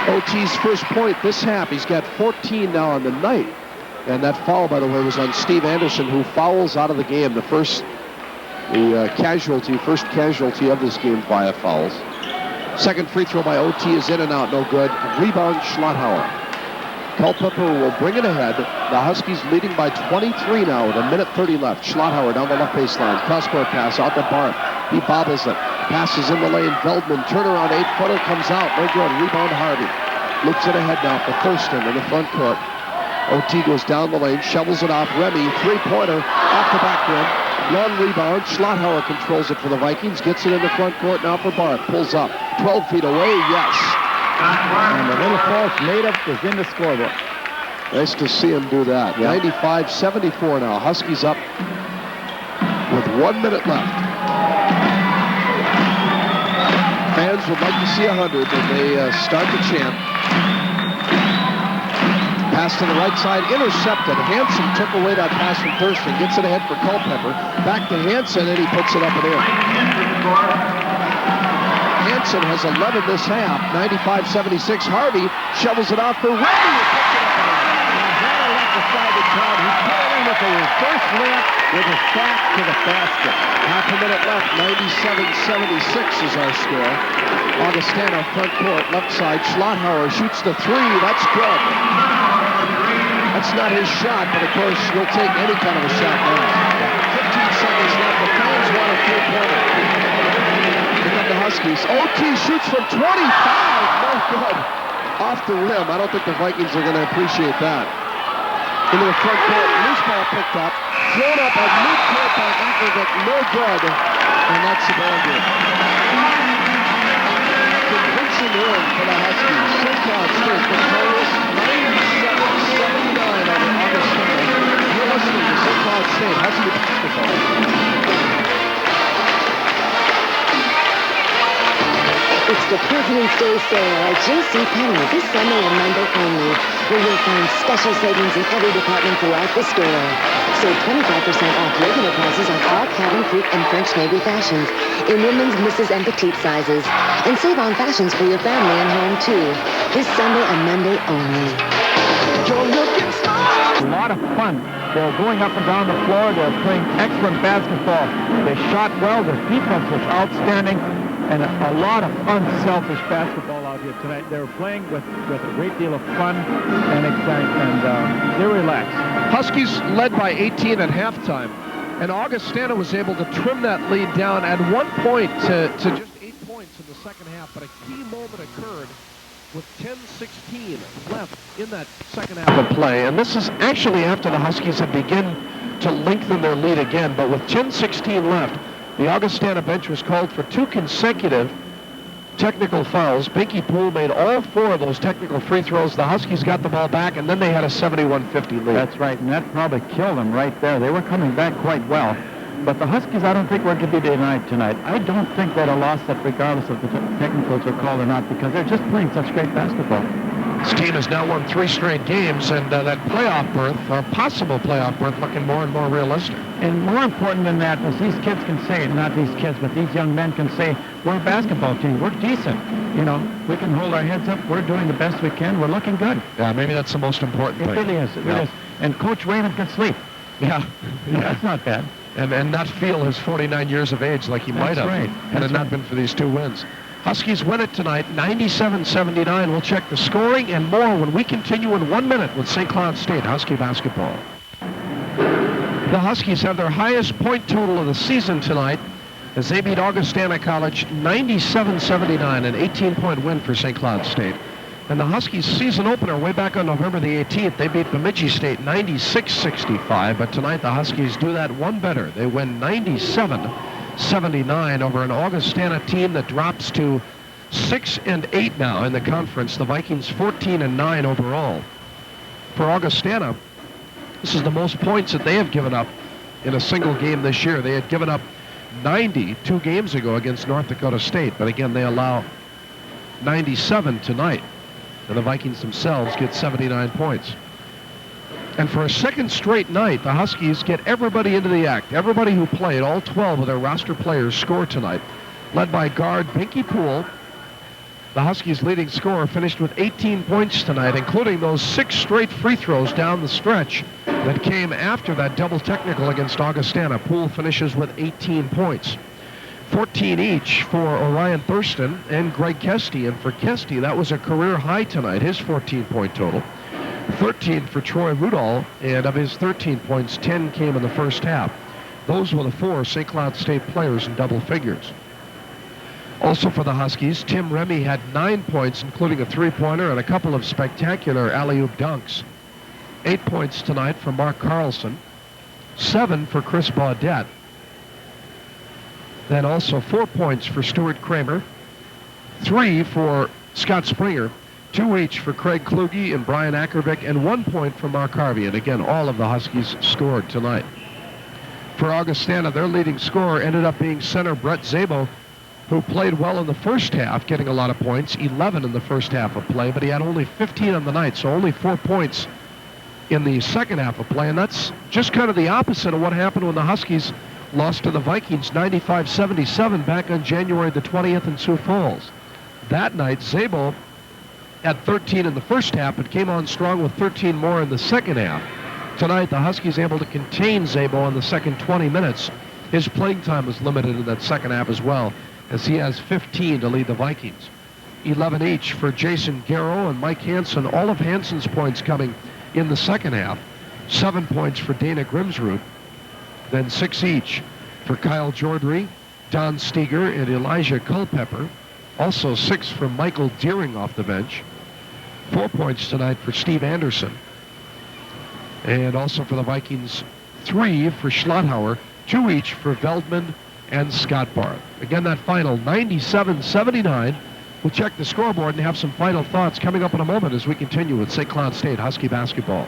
OT's first point this half. He's got 14 now on the night. And that foul, by the way, was on Steve Anderson, who fouls out of the game. The first casualty of this game via fouls. Second free throw by OT is in and out, no good. Rebound, Schlotthauer. Culpepper will bring it ahead. The Huskies leading by 23 now with a minute 30 left. Schlotthauer down the left baseline. Cross-court pass out to Barth. He bobbles it. Passes in the lane. Feldman, turnaround 8-footer, comes out. No good. Rebound Harvey. Looks it ahead now for Thurston in the front court. OT goes down the lane, shovels it off. Remy, three-pointer off the back rim. Long rebound. Schlotthauer controls it for the Vikings. Gets it in the front court now for Barth. Pulls up. 12 feet away. Yes. And the little false made up is in the scoreboard. Nice to see him do that. Yeah. 95-74 now. Huskies up with 1 minute left. Fans would like to see 100 when they start the chant. Pass to the right side, intercepted. Hansen took away that pass from Thurston. Gets it ahead for Culpepper. Back to Hansen, and he puts it up and in. Hansen has 11 this half. 95-76. Harvey shovels it off for Remy. He put it in with a reverse layup with his back to the basket. Half a minute left. 97-76 is our score. Augustana front court, left side. Schlotthauer shoots the three. That's good. That's not his shot, but of course he'll take any kind of a shot now. 15 seconds left. The fans want a three-pointer. Here come the Huskies. OT shoots from 25. No good. Off the rim. I don't think the Vikings are going to appreciate that. Into the front court. Loose ball picked up. Thrown up at mid-court by Akravic. No good. And that's the ball game. Convincing win for the Huskies. St. Cloud State victorious 97-79 over Augustana. You're listening to St. Cloud State Husky basketball. It's the President's Day sale at JCPenney this Sunday and Monday only, where you'll find special savings in every department throughout the store. Save 25% off regular prices on all Cabin Creek and French Navy fashions in women's, misses, and petite sizes. And save on fashions for your family and home, too. This Sunday and Monday only. You're looking smart. lot of fun. They're going up and down the floor. They're playing excellent basketball. They shot well. Their defense was outstanding. And a lot of unselfish basketball out here tonight. They were playing with a great deal of fun and excitement, and they're relaxed. Huskies led by 18 at halftime, and Augustana was able to trim that lead down at one point to just 8 points in the second half, but a key moment occurred with 10:16 left in that second half of play, and this is actually after the Huskies had begun to lengthen their lead again, but with 10:16 left, the Augustana bench was called for 2 consecutive technical fouls. Binky Poole made all 4 of those technical free throws. The Huskies got the ball back, and then they had a 71-50 lead. That's right, and that probably killed them right there. They were coming back quite well. But the Huskies, I don't think we're going to be denied tonight. I don't think that a loss that regardless of the technicals are called or not, because they're just playing such great basketball. This team has now won 3 straight games, and that playoff berth, or possible playoff berth, looking more and more realistic. And more important than that is these kids can say, not these kids, but these young men can say, we're a basketball team. We're decent. You know, we can hold our heads up. We're doing the best we can. We're looking good. Yeah, maybe that's the most important thing. It really is. It really is. And Coach Raymond can sleep. Yeah. That's not bad. And not feel his 49 years of age like he might have. Right. Had it not been for these 2 wins. Huskies win it tonight, 97-79. We'll check the scoring and more when we continue in 1 minute with St. Cloud State Husky basketball. The Huskies have their highest point total of the season tonight as they beat Augustana College 97-79, an 18-point win for St. Cloud State. And the Huskies' season opener way back on November the 18th, they beat Bemidji State 96-65, but tonight the Huskies do that one better. They win 97-79 over an Augustana team that drops to 6-8 now in the conference. The Vikings 14-9 overall. For Augustana, this is the most points that they have given up in a single game this year. They had given up 90 2 games ago against North Dakota State, but again they allow 97 tonight. And the Vikings themselves get 79 points. And for a second straight night, the Huskies get everybody into the act. Everybody who played, all 12 of their roster players, score tonight. Led by guard Binky Poole, the Huskies' leading scorer finished with 18 points tonight, including those 6 straight free throws down the stretch that came after that double technical against Augustana. Poole finishes with 18 points. 14 each for Orion Thurston and Greg Kesty. And for Kesty, that was a career high tonight, his 14-point total. 13 for Troy Rudall, and of his 13 points, 10 came in the first half. Those were the 4 St. Cloud State players in double figures. Also for the Huskies, Tim Remy had 9 points, including a 3-pointer and a couple of spectacular alley-oop dunks. 8 points tonight for Mark Carlson, 7 for Chris Baudette. Then also 4 points for Stuart Kramer, 3 for Scott Springer, 2 each for Craig Kluge and Brian Ackervick, and 1 point for Mark Harvey. And again, all of the Huskies scored tonight. For Augustana, their leading scorer ended up being center Brett Szabo, who played well in the first half, getting a lot of points, 11 in the first half of play, but he had only 15 on the night, so only 4 points in the second half of play. And that's just kind of the opposite of what happened when the Huskies lost to the Vikings 95-77 back on January the 20th in Sioux Falls. That night, Szabo had 13 in the first half, but came on strong with 13 more in the second half. Tonight, the Huskies able to contain Szabo in the second 20 minutes. His playing time was limited in that second half as well, as he has 15 to lead the Vikings. 11 each for Jason Garrow and Mike Hansen, all of Hansen's points coming in the second half. 7 points for Dana Grimsrud. Then 6 each for Kyle Jordry, Don Steger, and Elijah Culpepper. Also 6 for Michael Deering off the bench. 4 points tonight for Steve Anderson. And also for the Vikings, 3 for Schlotthauer, 2 each for Veldman and Scott Barth. Again, that final 97-79. We'll check the scoreboard and have some final thoughts coming up in a moment as we continue with St. Cloud State Husky basketball.